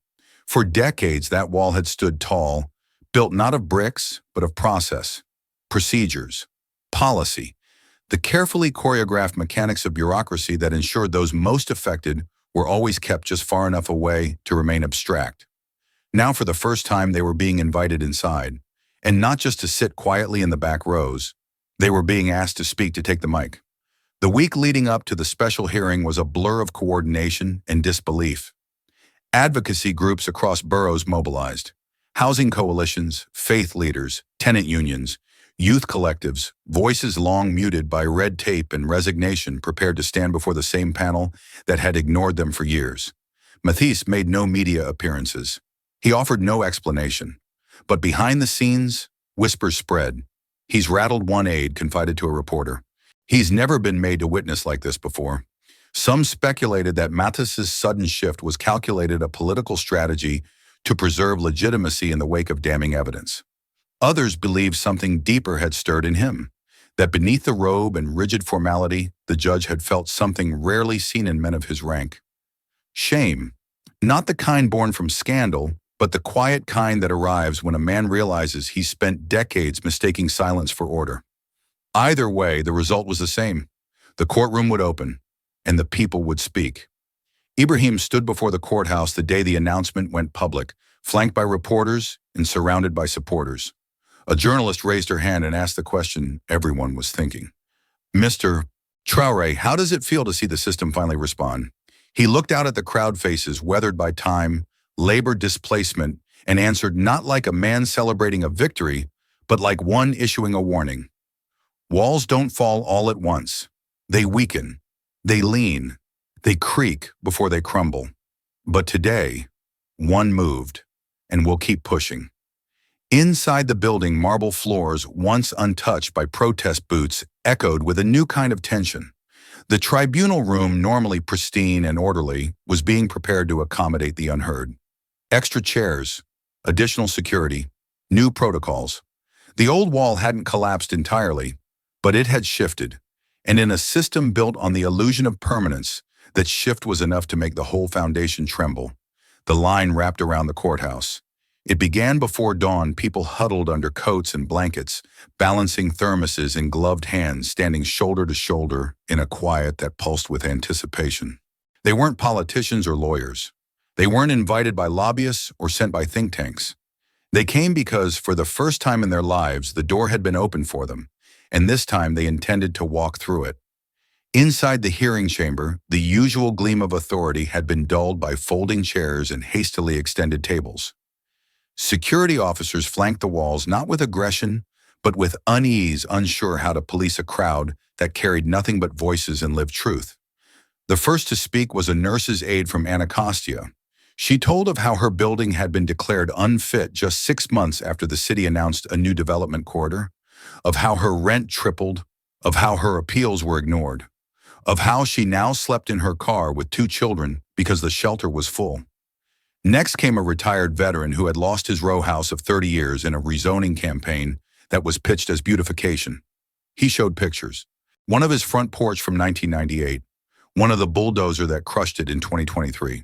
For decades, that wall had stood tall, built not of bricks, but of process, procedures, policy, the carefully choreographed mechanics of bureaucracy that ensured those most affected were always kept just far enough away to remain abstract. Now, for the first time, they were being invited inside, and not just to sit quietly in the back rows. They were being asked to speak, to take the mic. The week leading up to the special hearing was a blur of coordination and disbelief. Advocacy groups across boroughs mobilized. Housing coalitions, faith leaders, tenant unions, youth collectives, voices long muted by red tape and resignation, prepared to stand before the same panel that had ignored them for years. Mathis made no media appearances. He offered no explanation. But behind the scenes, whispers spread. "He's rattled," one aide confided to a reporter. "He's never been made to witness like this before." Some speculated that Mathis's sudden shift was calculated a political strategy to preserve legitimacy in the wake of damning evidence. Others believed something deeper had stirred in him, that beneath the robe and rigid formality, the judge had felt something rarely seen in men of his rank. Shame, not the kind born from scandal, but the quiet kind that arrives when a man realizes he's spent decades mistaking silence for order. Either way, the result was the same. The courtroom would open, and the people would speak. Ibrahim stood before the courthouse the day the announcement went public, flanked by reporters and surrounded by supporters. A journalist raised her hand and asked the question everyone was thinking. "Mr. Traoré, how does it feel to see the system finally respond?" He looked out at the crowd faces weathered by time, labor displacement, and answered not like a man celebrating a victory, but like one issuing a warning. Walls don't fall all at once. They weaken, they lean, they creak before they crumble. But today, one moved, and we'll keep pushing. Inside the building, marble floors, once untouched by protest boots, echoed with a new kind of tension. The tribunal room, normally pristine and orderly, was being prepared to accommodate the unheard. Extra chairs, additional security, new protocols. The old wall hadn't collapsed entirely, but it had shifted, and in a system built on the illusion of permanence, that shift was enough to make the whole foundation tremble. The line wrapped around the courthouse. It began before dawn, people huddled under coats and blankets, balancing thermoses in gloved hands, standing shoulder to shoulder in a quiet that pulsed with anticipation. They weren't politicians or lawyers. They weren't invited by lobbyists or sent by think tanks. They came because, for the first time in their lives, the door had been opened for them, and this time they intended to walk through it. Inside the hearing chamber, the usual gleam of authority had been dulled by folding chairs and hastily extended tables. Security officers flanked the walls not with aggression, but with unease, unsure how to police a crowd that carried nothing but voices and lived truth. The first to speak was a nurse's aide from Anacostia. She told of how her building had been declared unfit just 6 months after the city announced a new development corridor, of how her rent tripled, of how her appeals were ignored, of how she now slept in her car with 2 children because the shelter was full. Next came a retired veteran who had lost his row house of 30 years in a rezoning campaign that was pitched as beautification. He showed pictures. One of his front porch from 1998, one of the bulldozer that crushed it in 2023.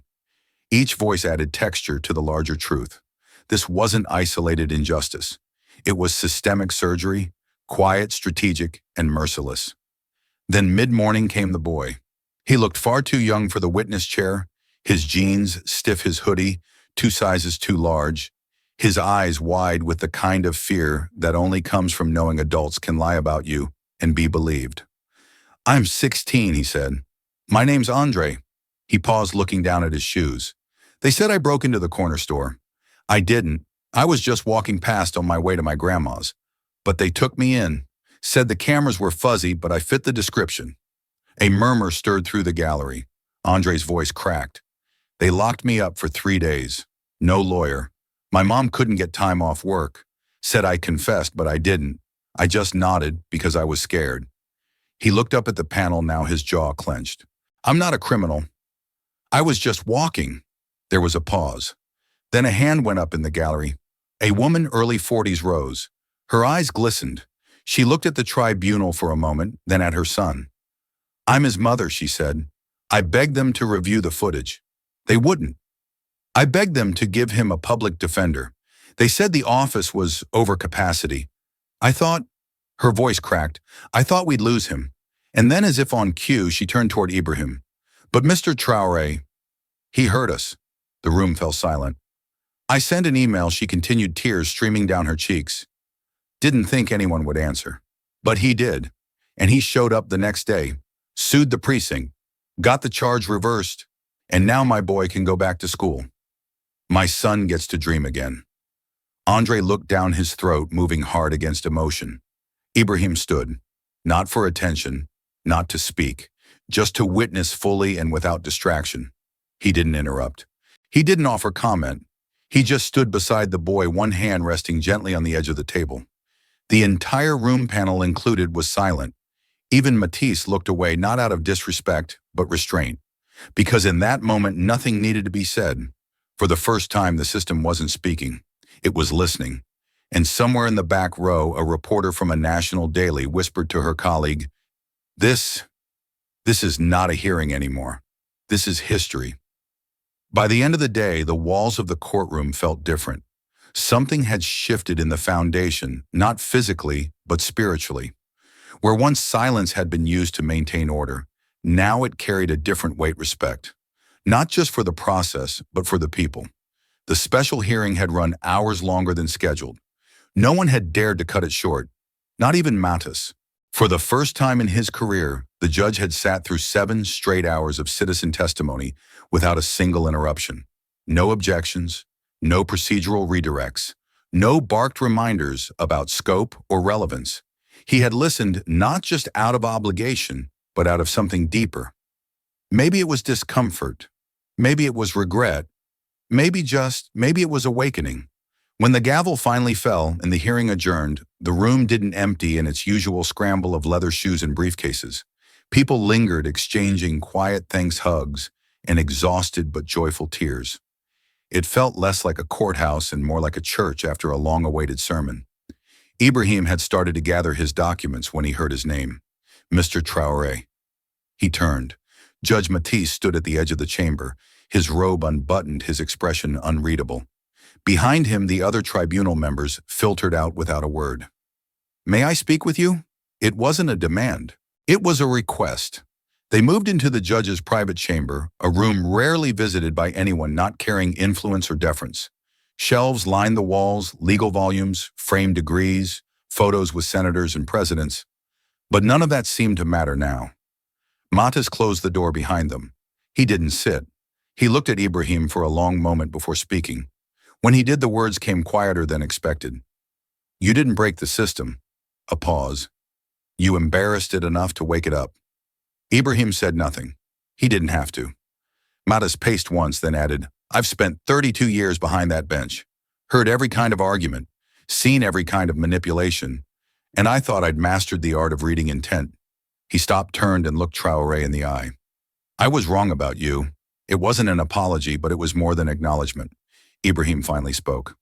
Each voice added texture to the larger truth. This wasn't isolated injustice. It was systemic surgery, quiet, strategic, and merciless. Then mid-morning came the boy. He looked far too young for the witness chair, his jeans stiff, his hoodie 2 sizes too large, his eyes wide with the kind of fear that only comes from knowing adults can lie about you and be believed. "I'm 16, he said. "My name's Andre." He paused, looking down at his shoes. "They said I broke into the corner store. I didn't. I was just walking past on my way to my grandma's. But they took me in. Said the cameras were fuzzy, but I fit the description." A murmur stirred through the gallery. Andre's voice cracked. "They locked me up for 3 days. No lawyer. My mom couldn't get time off work. Said I confessed, but I didn't. I just nodded because I was scared." He looked up at the panel, now his jaw clenched. "I'm not a criminal. I was just walking." There was a pause. Then a hand went up in the gallery. A woman, early 40s, rose. Her eyes glistened. She looked at the tribunal for a moment, then at her son. "I'm his mother," she said. "I begged them to review the footage. They wouldn't. I begged them to give him a public defender. They said the office was over capacity. I thought," her voice cracked, "I thought we'd lose him." And then, as if on cue, she turned toward Ibrahim. "But Mr. Traoré, he heard us." The room fell silent. "I sent an email," she continued, tears streaming down her cheeks. "Didn't think anyone would answer. But he did. And he showed up the next day, sued the precinct, got the charge reversed, and now my boy can go back to school. My son gets to dream again." Andre looked down his throat, moving hard against emotion. Ibrahim stood, not for attention, not to speak, just to witness fully and without distraction. He didn't interrupt. He didn't offer comment. He just stood beside the boy, one hand resting gently on the edge of the table. The entire room, panel included, was silent. Even Mathis looked away, not out of disrespect, but restraint. Because in that moment, nothing needed to be said. For the first time, the system wasn't speaking. It was listening. And somewhere in the back row, a reporter from a national daily whispered to her colleague, This is not a hearing anymore. This is history." By the end of the day, the walls of the courtroom felt different. Something had shifted in the foundation, not physically, but spiritually. Where once silence had been used to maintain order, now it carried a different weight, respect. Not just for the process, but for the people. The special hearing had run hours longer than scheduled. No one had dared to cut it short, not even Mathis. For the first time in his career, the judge had sat through 7 straight hours of citizen testimony without a single interruption. No objections, no procedural redirects, no barked reminders about scope or relevance. He had listened not just out of obligation, but out of something deeper. Maybe it was discomfort. Maybe it was regret. Maybe it was awakening. When the gavel finally fell and the hearing adjourned, the room didn't empty in its usual scramble of leather shoes and briefcases. People lingered, exchanging quiet thanks hugs and exhausted but joyful tears. It felt less like a courthouse and more like a church after a long-awaited sermon. Ibrahim had started to gather his documents when he heard his name. "Mr. Traoré." He turned. Judge Mathis stood at the edge of the chamber, his robe unbuttoned, his expression unreadable. Behind him, the other tribunal members filtered out without a word. "May I speak with you?" It wasn't a demand. It was a request. They moved into the judge's private chamber, a room rarely visited by anyone not carrying influence or deference. Shelves lined the walls, legal volumes, framed degrees, photos with senators and presidents. But none of that seemed to matter now. Mathis closed the door behind them. He didn't sit. He looked at Ibrahim for a long moment before speaking. When he did, the words came quieter than expected. "You didn't break the system." A pause. "You embarrassed it enough to wake it up." Ibrahim said nothing. He didn't have to. Mathis paced once, then added, "I've spent 32 years behind that bench, heard every kind of argument, seen every kind of manipulation, and I thought I'd mastered the art of reading intent." He stopped, turned, and looked Traoré in the eye. "I was wrong about you. It wasn't an apology, but it was more than acknowledgement." Ibrahim finally spoke.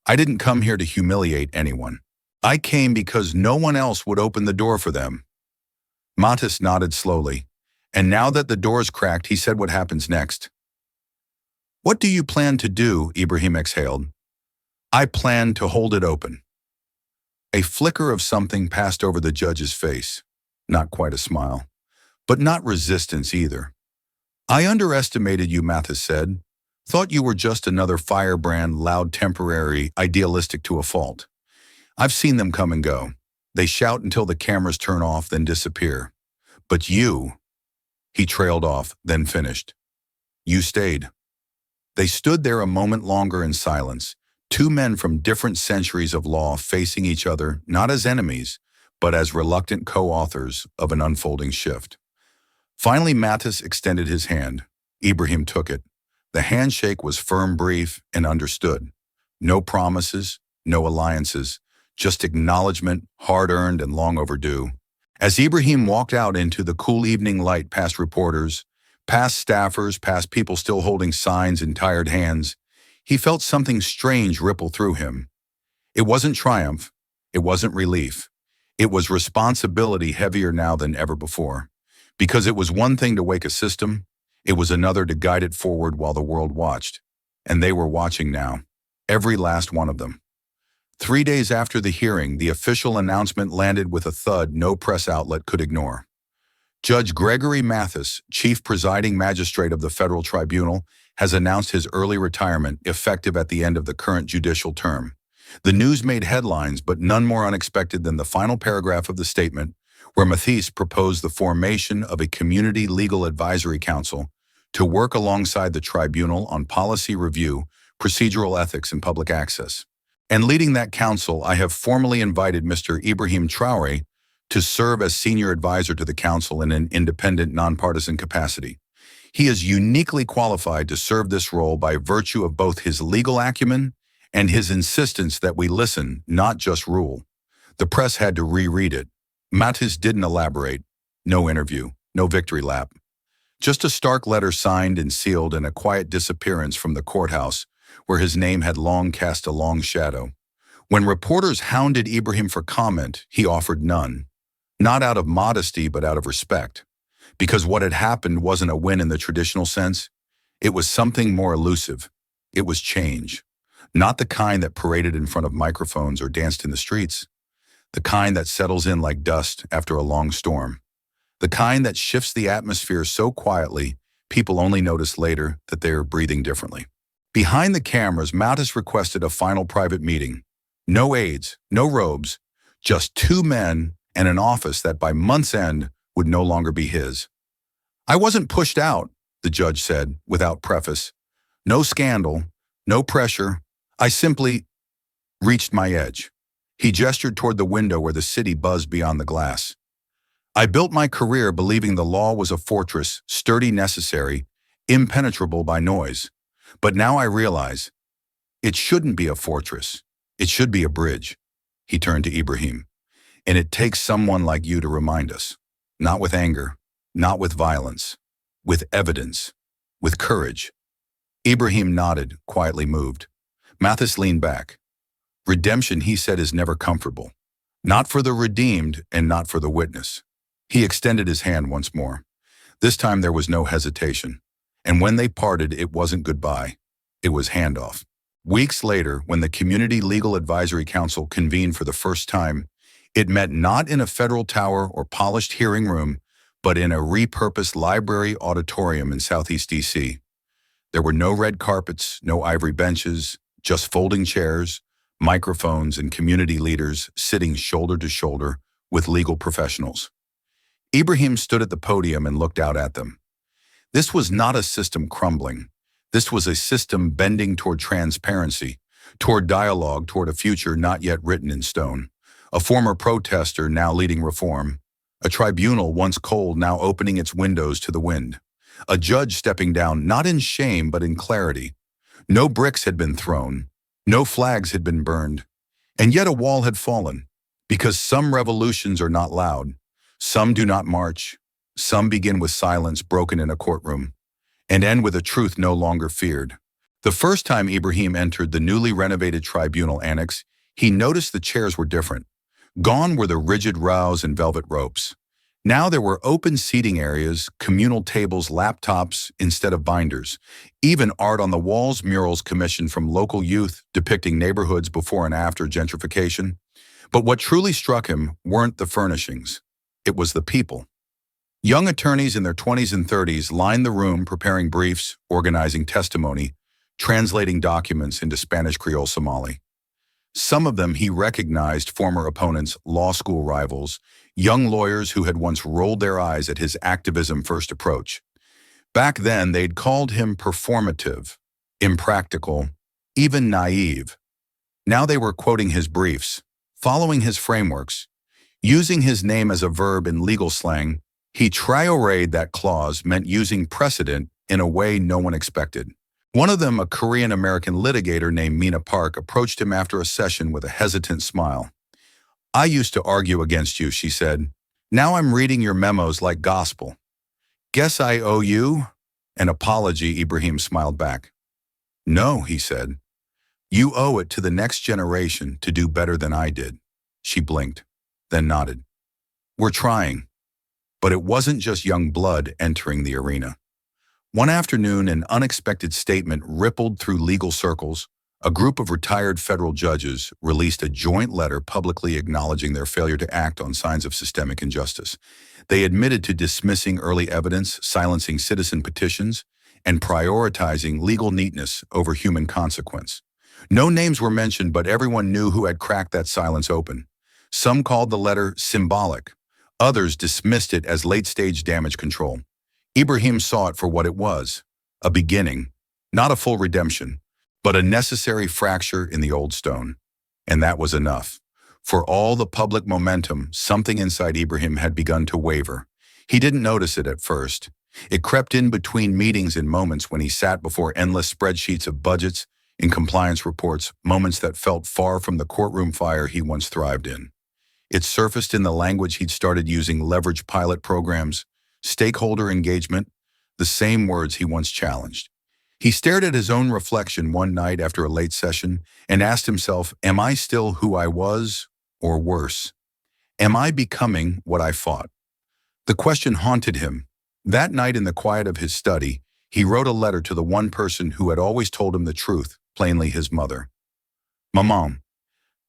"I didn't come here to humiliate anyone. I came because no one else would open the door for them." Mathis nodded slowly. And now that the door's cracked, he said, "What happens next?" "What do you plan to do?" Ibrahim exhaled. "I plan to hold it open." A flicker of something passed over the judge's face. Not quite a smile, but not resistance either. "I underestimated you," Mathis said. "Thought you were just another firebrand, loud, temporary, idealistic to a fault. I've seen them come and go. They shout until the cameras turn off, then disappear. But you," he trailed off, then finished. "You stayed." They stood there a moment longer in silence, 2 men from different centuries of law facing each other, not as enemies, but as reluctant co-authors of an unfolding shift. Finally, Mathis extended his hand. Ibrahim took it. The handshake was firm, brief, and understood. No promises, no alliances, just acknowledgement, hard-earned and long overdue. As Ibrahim walked out into the cool evening light, past reporters, past staffers, past people still holding signs in tired hands, he felt something strange ripple through him. It wasn't triumph. It wasn't relief. It was responsibility heavier now than ever before. Because it was one thing to wake a system, it was another to guide it forward while the world watched. And they were watching now. Every last one of them. 3 days after the hearing, the official announcement landed with a thud no press outlet could ignore. Judge Gregory Mathis, Chief Presiding Magistrate of the Federal Tribunal, has announced his early retirement effective at the end of the current judicial term. The news made headlines, but none more unexpected than the final paragraph of the statement, where Mathis proposed the formation of a Community Legal Advisory Council to work alongside the tribunal on policy review, procedural ethics, and public access. And leading that council, I have formally invited Mr. Ibrahim Traoré to serve as senior advisor to the council in an independent, nonpartisan capacity. He is uniquely qualified to serve this role by virtue of both his legal acumen and his insistence that we listen, not just rule. The press had to reread it. Mathis didn't elaborate. No interview, no victory lap. Just a stark letter signed and sealed and a quiet disappearance from the courthouse where his name had long cast a long shadow. When reporters hounded Ibrahim for comment, he offered none. Not out of modesty, but out of respect. Because what had happened wasn't a win in the traditional sense. It was something more elusive. It was change. Not the kind that paraded in front of microphones or danced in the streets. The kind that settles in like dust after a long storm. The kind that shifts the atmosphere so quietly, people only notice later that they are breathing differently. Behind the cameras, Mathis requested a final private meeting. No aides, no robes, just two men and an office that by month's end would no longer be his. I wasn't pushed out, the judge said, without preface. No scandal, no pressure. I simply reached my edge. He gestured toward the window where the city buzzed beyond the glass. I built my career believing the law was a fortress, sturdy, necessary, impenetrable by noise. But now I realize it shouldn't be a fortress. It should be a bridge. He turned to Ibrahim. And it takes someone like you to remind us. Not with anger, not with violence, with evidence, with courage. Ibrahim nodded, quietly moved. Mathis leaned back. Redemption, he said, is never comfortable. Not for the redeemed and not for the witness. He extended his hand once more. This time there was no hesitation. And when they parted, it wasn't goodbye. It was handoff. Weeks later, when the Community Legal Advisory Council convened for the first time, it met not in a federal tower or polished hearing room, but in a repurposed library auditorium in Southeast D.C. There were no red carpets, no ivory benches, just folding chairs, microphones, and community leaders sitting shoulder to shoulder with legal professionals. Ibrahim stood at the podium and looked out at them. This was not a system crumbling. This was a system bending toward transparency, toward dialogue, toward a future not yet written in stone. A former protester now leading reform. A tribunal once cold now opening its windows to the wind. A judge stepping down not in shame but in clarity. No bricks had been thrown. No flags had been burned. And yet a wall had fallen. Because some revolutions are not loud. Some do not march. Some begin with silence broken in a courtroom. And end with a truth no longer feared. The first time Ibrahim entered the newly renovated tribunal annex, he noticed the chairs were different. Gone were the rigid rows and velvet ropes. Now there were open seating areas, communal tables, laptops instead of binders. Even art on the walls, murals commissioned from local youth depicting neighborhoods before and after gentrification. But what truly struck him weren't the furnishings. It was the people. Young attorneys in their 20s and 30s lined the room preparing briefs, organizing testimony, translating documents into Spanish Creole Somali. Some of them he recognized former opponents, law school rivals, young lawyers who had once rolled their eyes at his activism-first approach. Back then, they'd called him performative, impractical, even naive. Now they were quoting his briefs, following his frameworks, using his name as a verb in legal slang. He Traoré'd that clause meant using precedent in a way no one expected. One of them, a Korean-American litigator named Mina Park, approached him after a session with a hesitant smile. I used to argue against you, she said. Now I'm reading your memos like gospel. Guess I owe you an apology, Ibrahim smiled back. No, he said. You owe it to the next generation to do better than I did. She blinked, then nodded. We're trying. But it wasn't just young blood entering the arena. One afternoon, an unexpected statement rippled through legal circles. A group of retired federal judges released a joint letter publicly acknowledging their failure to act on signs of systemic injustice. They admitted to dismissing early evidence, silencing citizen petitions, and prioritizing legal neatness over human consequence. No names were mentioned, but everyone knew who had cracked that silence open. Some called the letter symbolic. Others dismissed it as late-stage damage control. Ibrahim saw it for what it was, a beginning, not a full redemption, but a necessary fracture in the old stone. And that was enough. For all the public momentum, something inside Ibrahim had begun to waver. He didn't notice it at first. It crept in between meetings in moments when he sat before endless spreadsheets of budgets and compliance reports, moments that felt far from the courtroom fire he once thrived in. It surfaced in the language he'd started using: leverage pilot programs, stakeholder engagement, the same words he once challenged. He stared at his own reflection one night after a late session and asked himself, am I still who I was, or worse? Am I becoming what I fought? The question haunted him. That night in the quiet of his study, he wrote a letter to the one person who had always told him the truth, plainly his mother. Maman,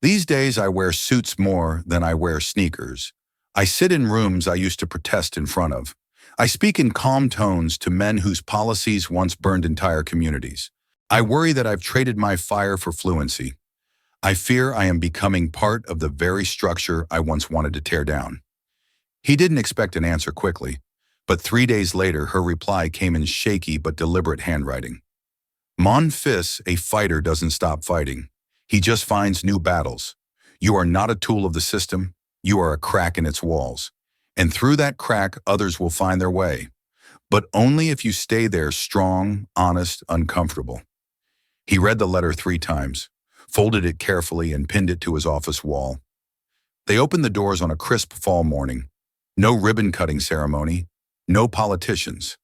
these days I wear suits more than I wear sneakers. I sit in rooms I used to protest in front of. I speak in calm tones to men whose policies once burned entire communities. I worry that I've traded my fire for fluency. I fear I am becoming part of the very structure I once wanted to tear down. He didn't expect an answer quickly, but 3 days later her reply came in shaky but deliberate handwriting. Mon fils, a fighter doesn't stop fighting. He just finds new battles. You are not a tool of the system. You are a crack in its walls. And through that crack, others will find their way. But only if you stay there strong, honest, uncomfortable. He read the letter 3 times, folded it carefully, and pinned it to his office wall. They opened the doors on a crisp fall morning. No ribbon-cutting ceremony, no politicians.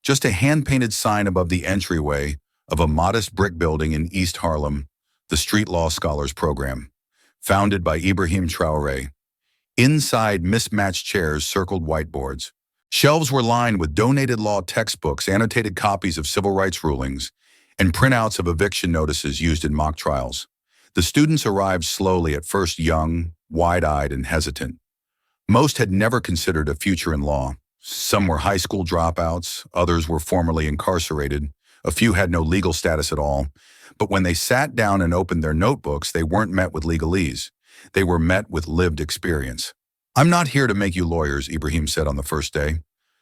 Just a hand-painted sign above the entryway of a modest brick building in East Harlem, the Street Law Scholars Program, founded by Ibrahim Traoré. Inside, mismatched chairs circled whiteboards. Shelves were lined with donated law textbooks, annotated copies of civil rights rulings, and printouts of eviction notices used in mock trials. The students arrived slowly, at first young, wide-eyed, and hesitant. Most had never considered a future in law. Some were high school dropouts, others were formerly incarcerated, a few had no legal status at all. But when they sat down and opened their notebooks, they weren't met with legalese. They were met with lived experience. I'm not here to make you lawyers, Ibrahim said on the first day.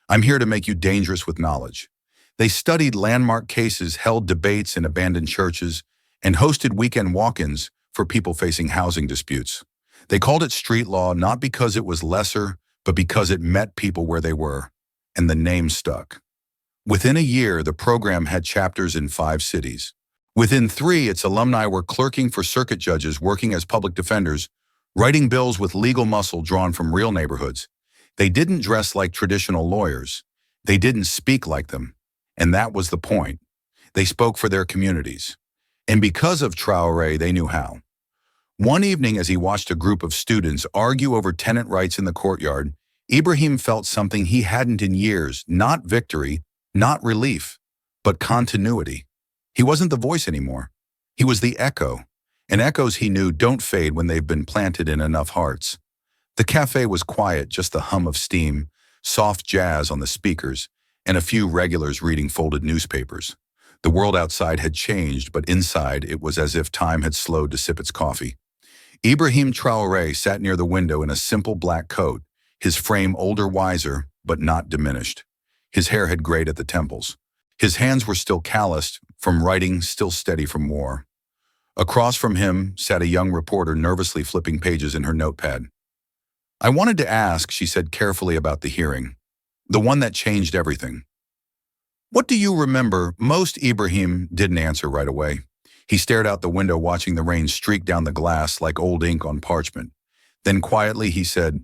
I'm here to make you dangerous with knowledge. They studied landmark cases, held debates in abandoned churches, and hosted weekend walk-ins for people facing housing disputes. They called it street law not because it was lesser, but because it met people where they were, and the name stuck. Within a year, the program had chapters in 5 cities. Within 3, its alumni were clerking for circuit judges, working as public defenders, writing bills with legal muscle drawn from real neighborhoods. They didn't dress like traditional lawyers. They didn't speak like them. And that was the point. They spoke for their communities. And because of Traoré, they knew how. One evening, as he watched a group of students argue over tenant rights in the courtyard, Ibrahim felt something he hadn't in years: not victory, not relief, but continuity. He wasn't the voice anymore. He was the echo. And echoes, he knew, don't fade when they've been planted in enough hearts. The cafe was quiet, just the hum of steam, soft jazz on the speakers, and a few regulars reading folded newspapers. The world outside had changed, but inside it was as if time had slowed to sip its coffee. Ibrahim Traoré sat near the window in a simple black coat, his frame older, wiser, but not diminished. His hair had grayed at the temples. His hands were still calloused from writing, still steady from war. Across from him sat a young reporter nervously flipping pages in her notepad. I wanted to ask, she said carefully, about the hearing. The one that changed everything. What do you remember most? Ibrahim didn't answer right away. He stared out the window, watching the rain streak down the glass like old ink on parchment. Then quietly he said,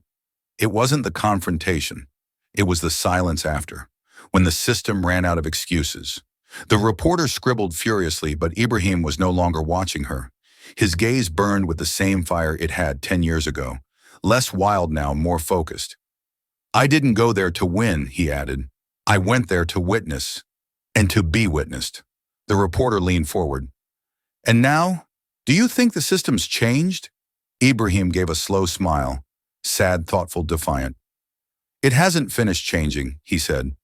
it wasn't the confrontation. It was the silence after, when the system ran out of excuses. The reporter scribbled furiously, but Ibrahim was no longer watching her. His gaze burned with the same fire it had 10 years ago. Less wild now, more focused. "I didn't go there to win," he added. "I went there to witness, and to be witnessed." The reporter leaned forward. "And now, do you think the system's changed?" Ibrahim gave a slow smile, sad, thoughtful, defiant. "It hasn't finished changing," he said,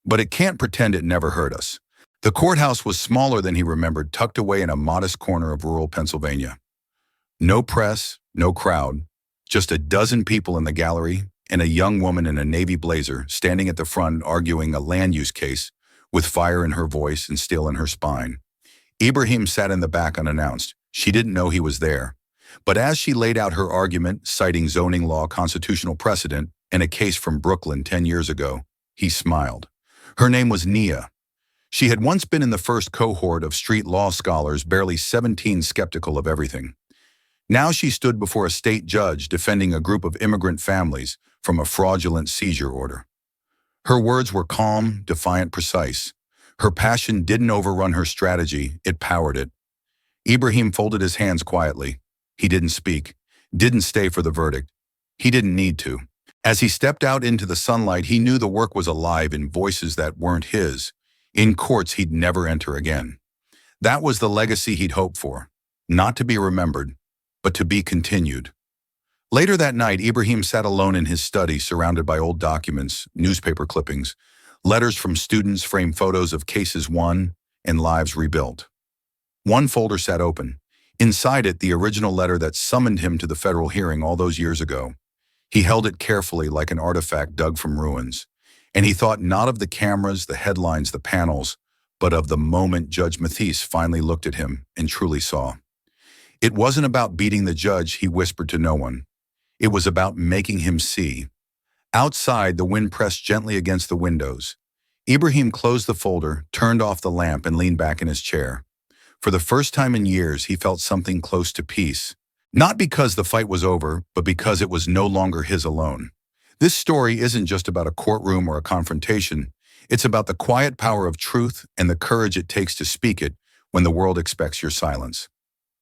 "but it can't pretend it never hurt us." The courthouse was smaller than he remembered, tucked away in a modest corner of rural Pennsylvania. No press, no crowd, just a dozen people in the gallery and a young woman in a navy blazer standing at the front arguing a land use case with fire in her voice and steel in her spine. Ibrahim sat in the back unannounced. She didn't know he was there. But as she laid out her argument, citing zoning law, constitutional precedent, and a case from Brooklyn 10 years ago, he smiled. Her name was Nia. She had once been in the first cohort of street law scholars, barely 17, skeptical of everything. Now she stood before a state judge defending a group of immigrant families from a fraudulent seizure order. Her words were calm, defiant, precise. Her passion didn't overrun her strategy, it powered it. Ibrahim folded his hands quietly. He didn't speak, didn't stay for the verdict. He didn't need to. As he stepped out into the sunlight, he knew the work was alive in voices that weren't his, in courts he'd never enter again. That was the legacy he'd hoped for, not to be remembered, but to be continued. Later that night, Ibrahim sat alone in his study, surrounded by old documents, newspaper clippings, letters from students, framed photos of cases won and lives rebuilt. One folder sat open. Inside it, the original letter that summoned him to the federal hearing all those years ago. He held it carefully like an artifact dug from ruins. And he thought not of the cameras, the headlines, the panels, but of the moment Judge Mathis finally looked at him and truly saw. It wasn't about beating the judge, he whispered to no one. It was about making him see. Outside, the wind pressed gently against the windows. Ibrahim closed the folder, turned off the lamp, and leaned back in his chair. For the first time in years, he felt something close to peace. Not because the fight was over, but because it was no longer his alone. This story isn't just about a courtroom or a confrontation. It's about the quiet power of truth and the courage it takes to speak it when the world expects your silence.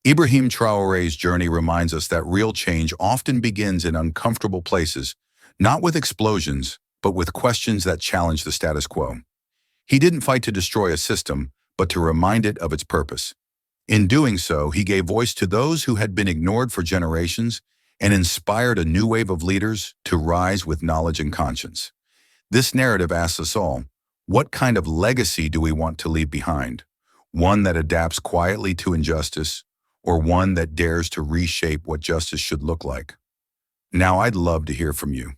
Ibrahim Traoré's journey reminds us that real change often begins in uncomfortable places, not with explosions, but with questions that challenge the status quo. He didn't fight to destroy a system, but to remind it of its purpose. In doing so, he gave voice to those who had been ignored for generations and inspired a new wave of leaders to rise with knowledge and conscience. This narrative asks us all, what kind of legacy do we want to leave behind? One that adapts quietly to injustice, or one that dares to reshape what justice should look like? Now, I'd love to hear from you.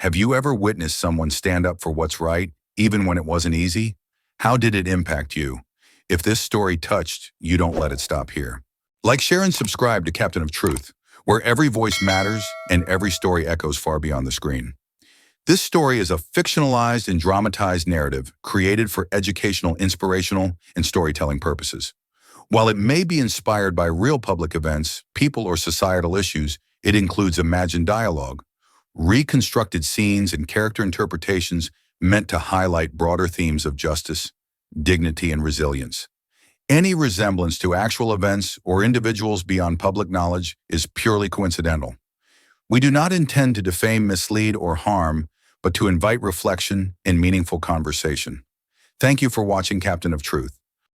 Have you ever witnessed someone stand up for what's right, even when it wasn't easy? How did it impact you? If this story touched, you don't let it stop here. Like, share, and subscribe to Captain of Truth, where every voice matters and every story echoes far beyond the screen. This story is a fictionalized and dramatized narrative created for educational, inspirational, and storytelling purposes. While it may be inspired by real public events, people, or societal issues, it includes imagined dialogue, reconstructed scenes, and character interpretations meant to highlight broader themes of justice, dignity, and resilience. Any resemblance to actual events or individuals beyond public knowledge is purely coincidental. We do not intend to defame, mislead, or harm, but to invite reflection and meaningful conversation. Thank you for watching Captain of Truth.